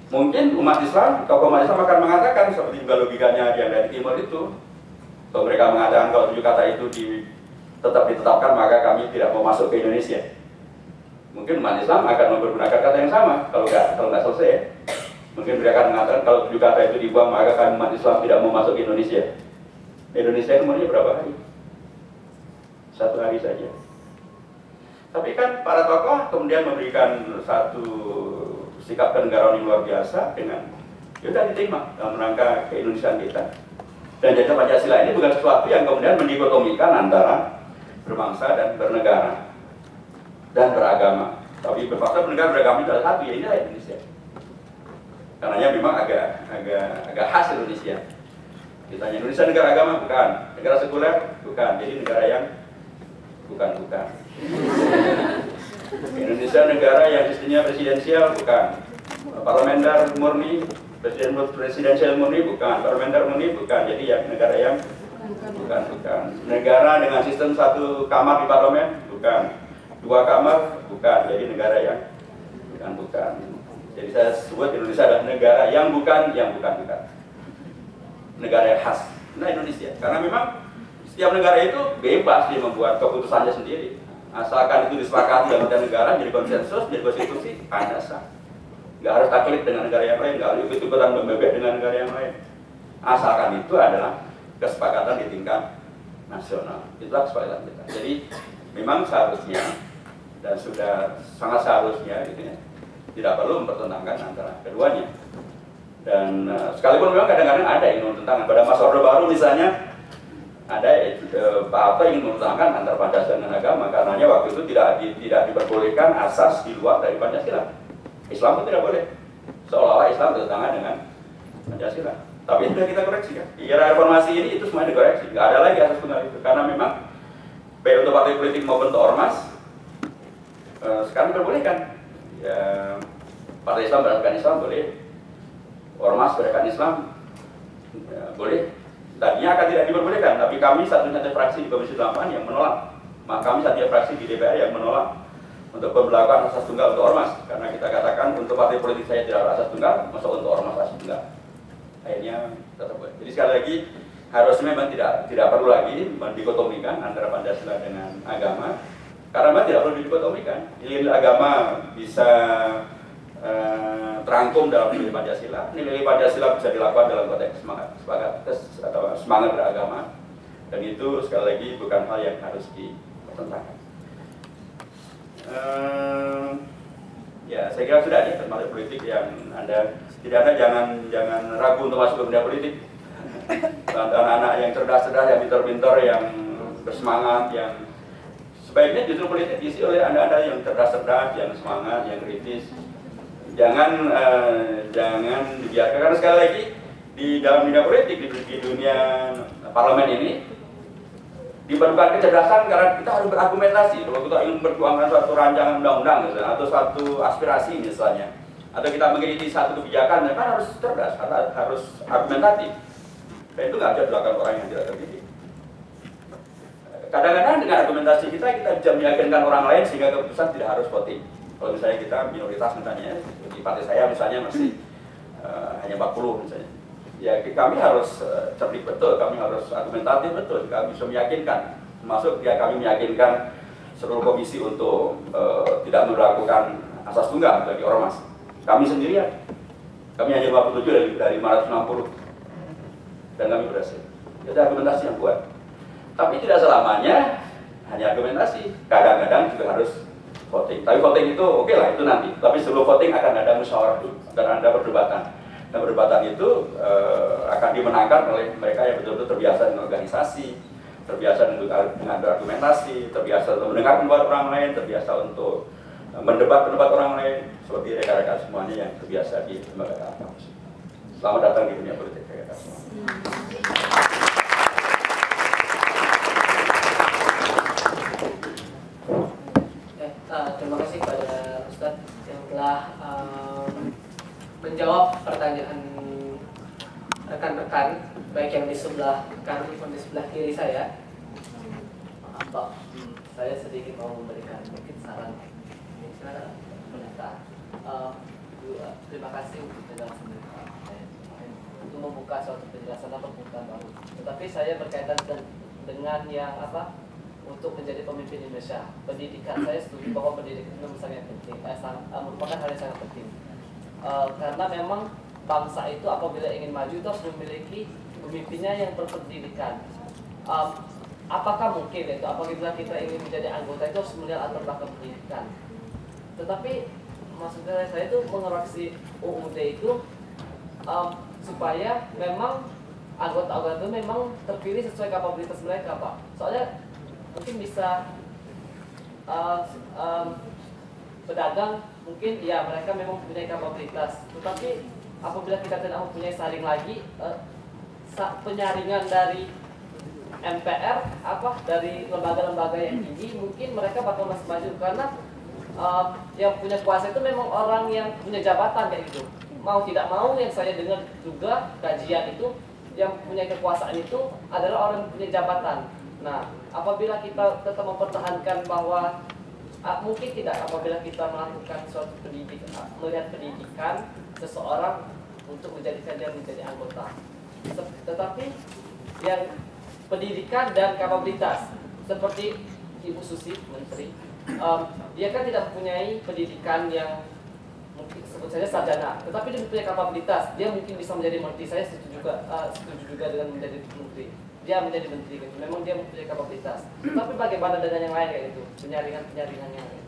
mungkin umat Islam, tokoh umat Islam akan mengatakan seperti juga logikanya yang dari timur itu. Kalau mereka mengatakan kalau 7 kata itu tetap ditetapkan, maka kami tidak mau masuk ke Indonesia. Mungkin umat Islam akan mempergunakan kata yang sama kalau nggak selesai. Mungkin mereka akan mengatakan kalau 7 kata itu dibuang maka kami umat Islam tidak mau masuk ke Indonesia. Indonesia umurnya berapa hari? 1 hari saja. Tapi kan para tokoh kemudian memberikan satu sikap kenegarawan yang luar biasa dengan sudah diterima dalam rangka keindonesiaan kita. Dan jajah Pancasila ini bukan sesuatu yang kemudian mendikotomikan antara berbangsa dan bernegara dan beragama. Tapi berbangsa bernegara beragama itu adalah satu, ya inilah Indonesia. Karenanya memang agak khas Indonesia. Ditanya Indonesia negara agama? Bukan. Negara sekuler? Bukan. Jadi negara yang bukan. Indonesia negara yang sistemnya presidensial? Bukan. Parlementer murni? Presidensial murni? Bukan. Parlementer murni? Bukan. Jadi ya negara yang bukan. Negara dengan sistem 1 kamar di parlemen? Bukan. 2 kamar? Bukan. Jadi negara yang bukan. Jadi saya sebut Indonesia adalah negara yang bukan. Negara yang khas. Nah Indonesia, karena memang setiap negara itu bebas dia membuat keputusannya sendiri. Asalkan itu disepakati dalam negara, jadi konsensus, jadi konstitusi, hanya sah. Nggak harus taklid dengan negara yang lain, nggak harus ikut-ikutan membebek dengan negara yang lain. Asalkan itu adalah kesepakatan di tingkat nasional. Itulah kesepakatan kita. Jadi memang seharusnya dan sudah sangat seharusnya gitu ya, tidak perlu mempertentangkan antara keduanya. Dan sekalipun memang kadang-kadang ada yang bertentangan. Pada masa Orde Baru misalnya ada Pak Harto ingin mempertentangkan antara Pancasila dan agama, karenanya waktu itu tidak diperbolehkan asas di luar dari Pancasila. Islam itu tidak boleh. Seolah-olah Islam bertentangan dengan Pancasila. Tapi sudah kita koreksi kan. Di era reformasi ini itu semuanya dikoreksi. Nggak ada lagi asas tunggal itu. Karena memang baik untuk partai politik maupun untuk ormas sekarang diperbolehkan. Ya, partai Islam berdasarkan Islam boleh. Ormas berdasarkan Islam ya, boleh. Tadinya akan tidak diperbolehkan, tapi kami satu-satunya fraksi di Komisi 8 yang menolak. Maka kami satu fraksi di DPR yang menolak untuk pemberlakuan asas tunggal untuk ormas. Karena kita katakan untuk partai politik saya tidak ada asas tunggal, masa untuk ormas asas tunggal. Akhirnya tetap boleh. Jadi sekali lagi harusnya memang tidak perlu lagi mendikotomikan antara Pancasila dengan agama. Karena memang tidak perlu didikotomikan. Nilai agama bisa terangkum dalam nilai Pancasila. Nilai Pancasila bisa dilakukan dalam konteks semangat beragama, dan itu sekali lagi bukan hal yang harus dipertentangkan. Ya, saya kira sudah ada termasuk politik yang Anda tidak ada, jangan ragu untuk masuk ke dunia politik. Anak-anak yang cerdas-cerdas, yang pintar-pintar, yang bersemangat, yang sebaiknya justru politik diisi oleh Anda-Anda yang cerdas-cerdas, yang semangat, yang kritis. Jangan dibiarkan, karena sekali lagi di dalam dunia politik, di dunia parlemen ini diperlukan kecerdasan karena kita harus berargumentasi. Kalau kita ingin memperjuangkan suatu rancangan undang-undang misalnya, atau suatu aspirasi misalnya, atau kita mengkritisi satu kebijakan, kan harus cerdas, harus argumentatif. Dan itu nggak bisa dilakukan orang yang tidak terdidik. Kadang-kadang dengan argumentasi kita bisa meyakinkan orang lain sehingga keputusan tidak harus voting. Kalau misalnya kita minoritas misalnya, di partai saya misalnya masih hanya 40 misalnya, ya kami harus cerdik betul, kami harus argumentatif betul, kami bisa meyakinkan, termasuk ya kami meyakinkan seluruh komisi untuk tidak melakukan asas tunggal bagi ormas. Kami sendirian, kami hanya 57 dari 560, dan kami berhasil. Itu argumentasi yang kuat. Tapi tidak selamanya hanya argumentasi, kadang-kadang juga harus voting. Tapi voting itu oke lah, itu nanti. Tapi sebelum voting akan ada musyawarah dulu, akan ada perdebatan. Dan perdebatan itu akan dimenangkan oleh mereka yang betul-betul terbiasa dengan organisasi, terbiasa dengan argumentasi, terbiasa untuk mendengar pendapat orang lain, terbiasa untuk mendebat pendapat orang lain, seperti rekan-rekan semuanya yang terbiasa di lembaga kampus. Selamat datang di dunia politik, rekan-rekan semua. Terima kasih kepada Ustadz yang telah menjawab pertanyaan rekan-rekan, baik yang di sebelah kanan maupun di sebelah kiri saya. Maaf Pak, saya sedikit mau memberikan mungkin saran. Terima kasih untuk penjelasan dari Pak. Untuk membuka suatu penjelasan atau pembukaan baru. Tetapi saya berkaitan dengan yang apa? Untuk menjadi pemimpin Indonesia, pendidikan, saya setuju bahwa pendidikan itu sangat penting, merupakan hal yang sangat penting. Karena memang bangsa itu apabila ingin maju itu harus memiliki pemimpinnya yang berpendidikan. Apakah mungkin itu apabila kita ingin menjadi anggota itu harus melihat latar belakang pendidikan? Tetapi maksudnya saya itu mengoreksi UUD itu supaya memang anggota-anggota itu memang terpilih sesuai kapabilitas mereka, Pak. Soalnya mungkin bisa pedagang mungkin ya mereka memang mempunyai kapabilitas, tetapi apabila kita tidak mempunyai saring lagi penyaringan dari MPR dari lembaga-lembaga yang tinggi, mungkin mereka bakal masih maju karena yang punya kuasa itu memang orang yang punya jabatan kayak gitu. Mau tidak mau yang saya dengar juga kajian itu yang punya kekuasaan itu adalah orang yang punya jabatan. Nah, apabila kita tetap mempertahankan bahwa mungkin tidak apabila kita melakukan suatu pendidikan, melihat pendidikan seseorang untuk menjadikan dia menjadi anggota. Tetapi yang pendidikan dan kapabilitas seperti Ibu Susi Menteri, dia kan tidak mempunyai pendidikan yang mungkin sebut saja sarjana, tetapi dia mempunyai kapabilitas, dia mungkin bisa menjadi menteri. Saya setuju juga dengan menjadi menteri. Dia menjadi menteri gitu. Memang dia mempunyai kapabilitas. Tapi bagaimana dengan yang lain kayak gitu? Penyaringan yang lain.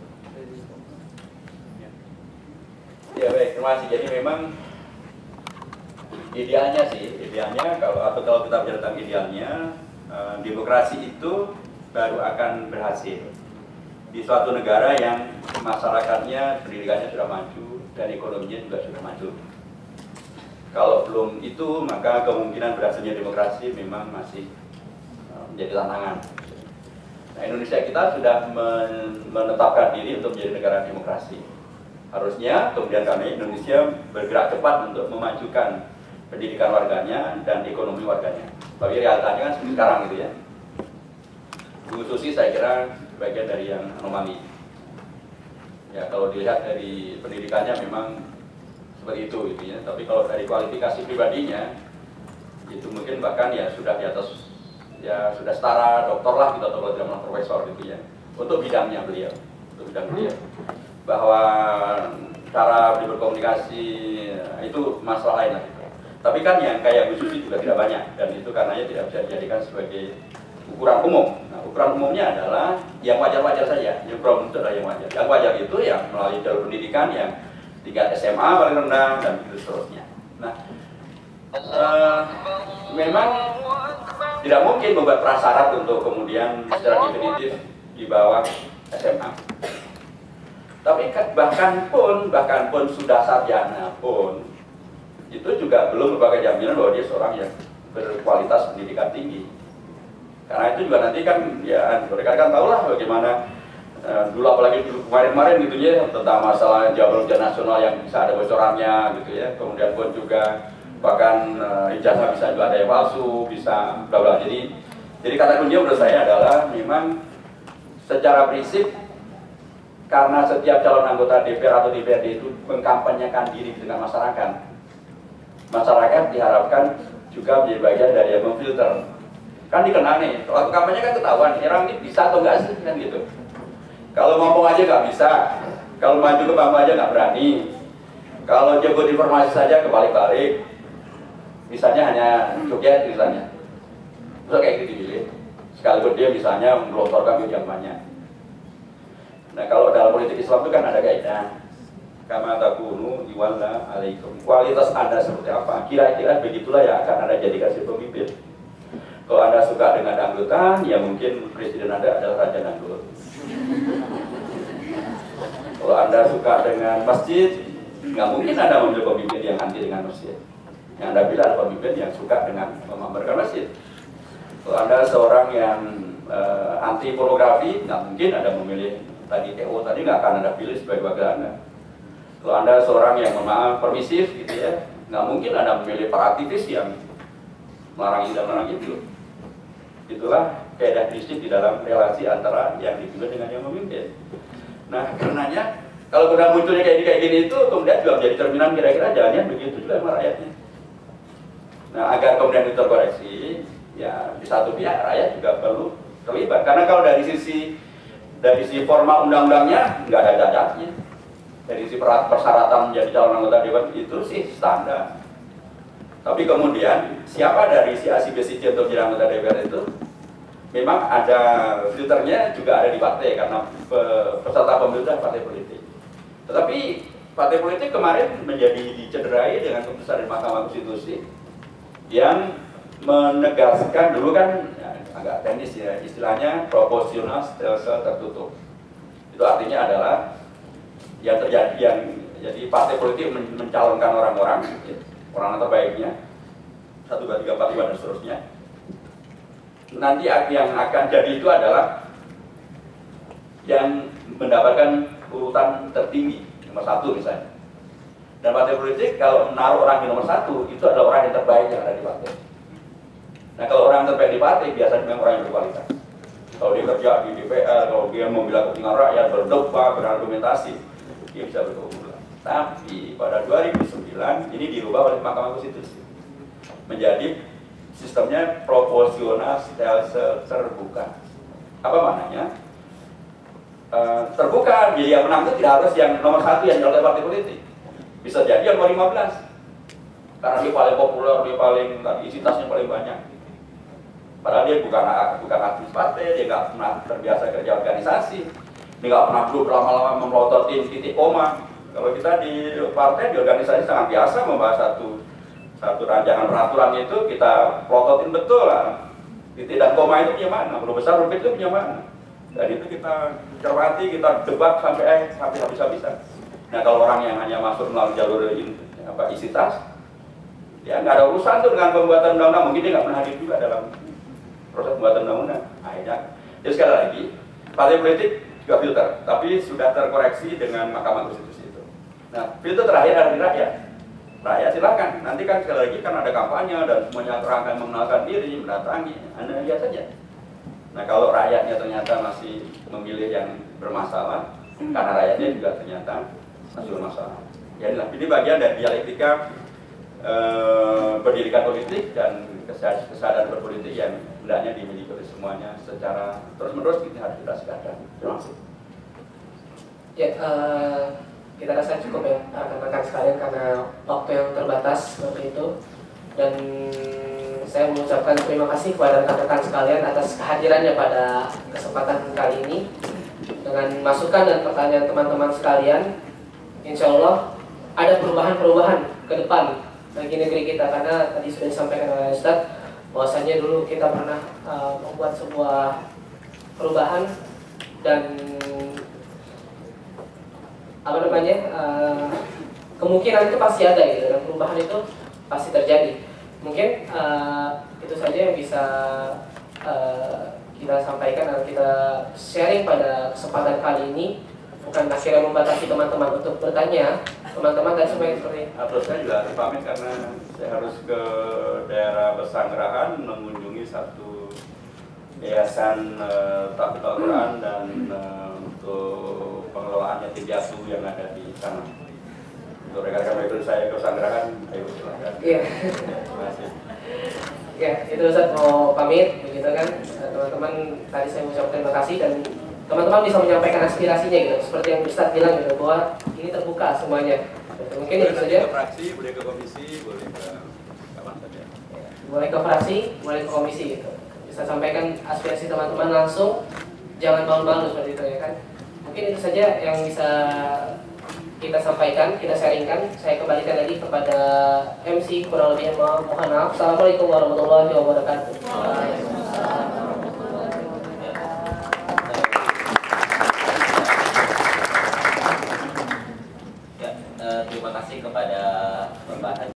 Ya baik, terima kasih. Jadi memang idealnya kalau kita bicara tentang idealnya, demokrasi itu baru akan berhasil di suatu negara yang masyarakatnya pendidikannya sudah maju dan ekonominya juga sudah maju. Kalau belum itu, maka kemungkinan berhasilnya demokrasi memang masih menjadi tantangan. Nah, Indonesia kita sudah menetapkan diri untuk menjadi negara demokrasi. Harusnya kemudian kami Indonesia bergerak cepat untuk memajukan pendidikan warganya dan ekonomi warganya. Tapi realitanya kan seperti sekarang gitu ya. Bu Susi saya kira bagian dari yang anomali. Ya kalau dilihat dari pendidikannya memang seperti itu gitu ya. Tapi kalau dari kualifikasi pribadinya itu mungkin bahkan ya sudah di atas, ya sudah setara doktor lah kita, atau kalau tidak malah profesor gitu ya. Untuk bidangnya beliau, bahwa cara berkomunikasi itu masalah lain lah gitu. Tapi kan yang kayak Bu Susi juga tidak banyak, dan itu karenanya tidak bisa dijadikan sebagai ukuran umum. Nah, ukuran umumnya adalah yang wajar-wajar saja. Yang problem itu adalah yang wajar. Yang wajar itu yang melalui jalur pendidikan yang tingkat SMA paling rendah dan begitu seterusnya. Nah, memang tidak mungkin membuat prasyarat untuk kemudian secara definitif di bawah SMA. Tapi bahkan pun sudah sarjana pun itu juga belum merupakan jaminan bahwa dia seorang yang berkualitas pendidikan tinggi. Karena itu juga nanti kan ya mereka kan tahu lah bagaimana dulu, apalagi dulu kemarin gitu ya, tentang masalah jabatan ujian nasional yang bisa ada bocorannya gitu ya. Kemudian pun juga bahkan ijazah bisa juga ada yang palsu, bisa bla bla. Jadi kata kuncinya menurut saya adalah memang secara prinsip, karena setiap calon anggota DPR atau DPRD itu mengkampanyekan diri di tengah masyarakat, masyarakat diharapkan juga menjadi bagian dari yang memfilter. Kan dikenal nih, waktu kampanye kan ketahuan, orang ini bisa atau enggak sih, kan gitu. Kalau ngomong aja nggak bisa, kalau maju ke panggung aja nggak berani, kalau jemput informasi saja kebalik-balik, misalnya hanya joget misalnya, bisa kayak gitu dipilih, sekalipun dia misalnya melontarkan ucapannya. Nah kalau dalam politik Islam itu kan ada kaidah, kama takunu yuwalla alaikum. Kualitas Anda seperti apa? Kira-kira begitulah yang akan Anda jadikan si pemimpin. Kalau Anda suka dengan dangdutan, ya mungkin presiden Anda adalah raja dangdut. Kalau Anda suka dengan masjid, nggak mungkin Anda memilih pemimpin yang anti dengan masjid. Yang Anda pilih adalah pemimpin yang suka dengan memamparkan masjid. Kalau Anda seorang yang anti pornografi, nggak mungkin Anda memilih tadi TO tadi, nggak akan Anda pilih sebagai wakil Anda. Kalau Anda seorang yang permisif gitu ya, nggak mungkin Anda memilih para aktivis yang melarang ini dan melarang itu. Itulah kaidah prinsip di dalam relasi antara yang dipimpin dengan yang memimpin. Nah, karenanya kalau sudah munculnya kayak gini itu kemudian juga menjadi cerminan kira-kira jalannya begitu juga sama rakyatnya. Nah, agar kemudian itu terkoreksi, ya di satu pihak rakyat juga perlu terlibat. Karena kalau dari sisi formal undang-undangnya nggak ada cacatnya. Dari sisi persyaratan menjadi calon anggota dewan itu sih standar. Tapi kemudian siapa dari si A, si B, si C untuk jadi anggota DPR itu memang ada filternya, juga ada di partai karena peserta pemilu adalah partai politik. Tetapi partai politik kemarin menjadi dicederai dengan keputusan dari Mahkamah Konstitusi yang menegaskan, dulu kan ya, agak teknis ya, istilahnya proporsional stelsel tertutup. Itu artinya adalah yang terjadi, yang jadi partai politik mencalonkan orang-orang, orang terbaiknya 1, 2, 3, 4, 5 dan seterusnya. Nanti yang akan jadi itu adalah yang mendapatkan urutan tertinggi, nomor 1 misalnya. Dan partai politik kalau menaruh orang di nomor 1 itu adalah orang yang terbaik yang ada di partai. Nah kalau orang yang terbaik di partai biasanya memang orang yang berkualitas. Kalau dia kerja di DPR, kalau dia membela kepentingan rakyat, berdebat, berargumentasi, dia bisa berkeunggulan. Tapi pada 2009 ini dirubah oleh Mahkamah Konstitusi menjadi sistemnya proporsional stelsel terbuka. Apa maknanya? Terbuka, jadi yang menang itu tidak harus yang nomor 1 yang oleh partai politik. Bisa jadi yang nomor 15. Karena dia paling populer, dia paling isitasnya paling banyak. Padahal dia bukan aktivis partai, dia nggak pernah terbiasa kerja organisasi, dia nggak pernah duduk lama-lama memelototin titik koma. Kalau kita di partai, di organisasi sangat biasa membahas satu rancangan peraturan itu kita pelototin betul lah. Titik dan koma itu punya mana, huruf besar, huruf kecil punya mana. Dan itu kita cermati, kita debat sampai habis-habisan. Nah kalau orang yang hanya masuk melalui jalur isi tas, dia nggak ada urusan tuh dengan pembuatan undang-undang, mungkin dia nggak pernah hadir juga dalam proses pembuatan undang-undang. Akhirnya, jadi sekali lagi, partai politik juga filter, tapi sudah terkoreksi dengan Mahkamah Konstitusi itu. Nah, filter terakhir ada di rakyat. Rakyat silakan, nanti kan sekali lagi kan ada kampanye dan semuanya akan mengenalkan diri, mendatangi, Anda lihat saja. Nah, kalau rakyatnya ternyata masih memilih yang bermasalah, karena rakyatnya juga ternyata masih bermasalah. Ya, ini bagian dari dialektika pendidikan politik dan kesadaran berpolitik yang hendaknya dimiliki oleh semuanya secara terus-menerus kita harus kita segarkan. Terima kasih. Ya, kita rasa cukup ya rekan-rekan sekalian karena waktu yang terbatas seperti itu. Dan saya mengucapkan terima kasih kepada rekan-rekan sekalian atas kehadirannya pada kesempatan kali ini. Dengan masukan dan pertanyaan teman-teman sekalian, insya Allah ada perubahan-perubahan ke depan bagi negeri kita, karena tadi sudah disampaikan oleh Ustadz bahwasanya dulu kita pernah membuat sebuah perubahan dan kemungkinan itu pasti ada gitu, dan perubahan itu pasti terjadi. Mungkin itu saja yang bisa kita sampaikan dan kita sharing pada kesempatan kali ini. Bukan akhirnya membatasi teman-teman untuk bertanya. Teman-teman tadi seperti terus saya juga harus pamit karena saya harus ke daerah Pesanggerahan mengunjungi satu yayasan tahfidz Al-Quran dan untuk pengelolaan yatim piatu yang ada di sana. Untuk rekan-rekan itu saya ke Pesanggerahan, ayo silakan. Iya. Terima kasih. Ya, itu Ustadz mau pamit begitu kan. Teman-teman tadi saya mengucapkan terima kasih dan teman-teman bisa menyampaikan aspirasinya gitu, seperti yang Ustadz bilang gitu, bahwa ini terbuka semuanya. Mungkin itu saja. Boleh ke fraksi, boleh ke komisi, boleh ke kapan saja. Boleh ke fraksi, boleh ke komisi gitu. Bisa sampaikan aspirasi teman-teman langsung, jangan malu-malu seperti itu ya kan. Mungkin itu saja yang bisa kita sampaikan, kita sharingkan. Saya kembalikan lagi kepada MC, kurang lebih mohon maaf. Assalamualaikum warahmatullahi wabarakatuh. Terima kasih kepada Bapak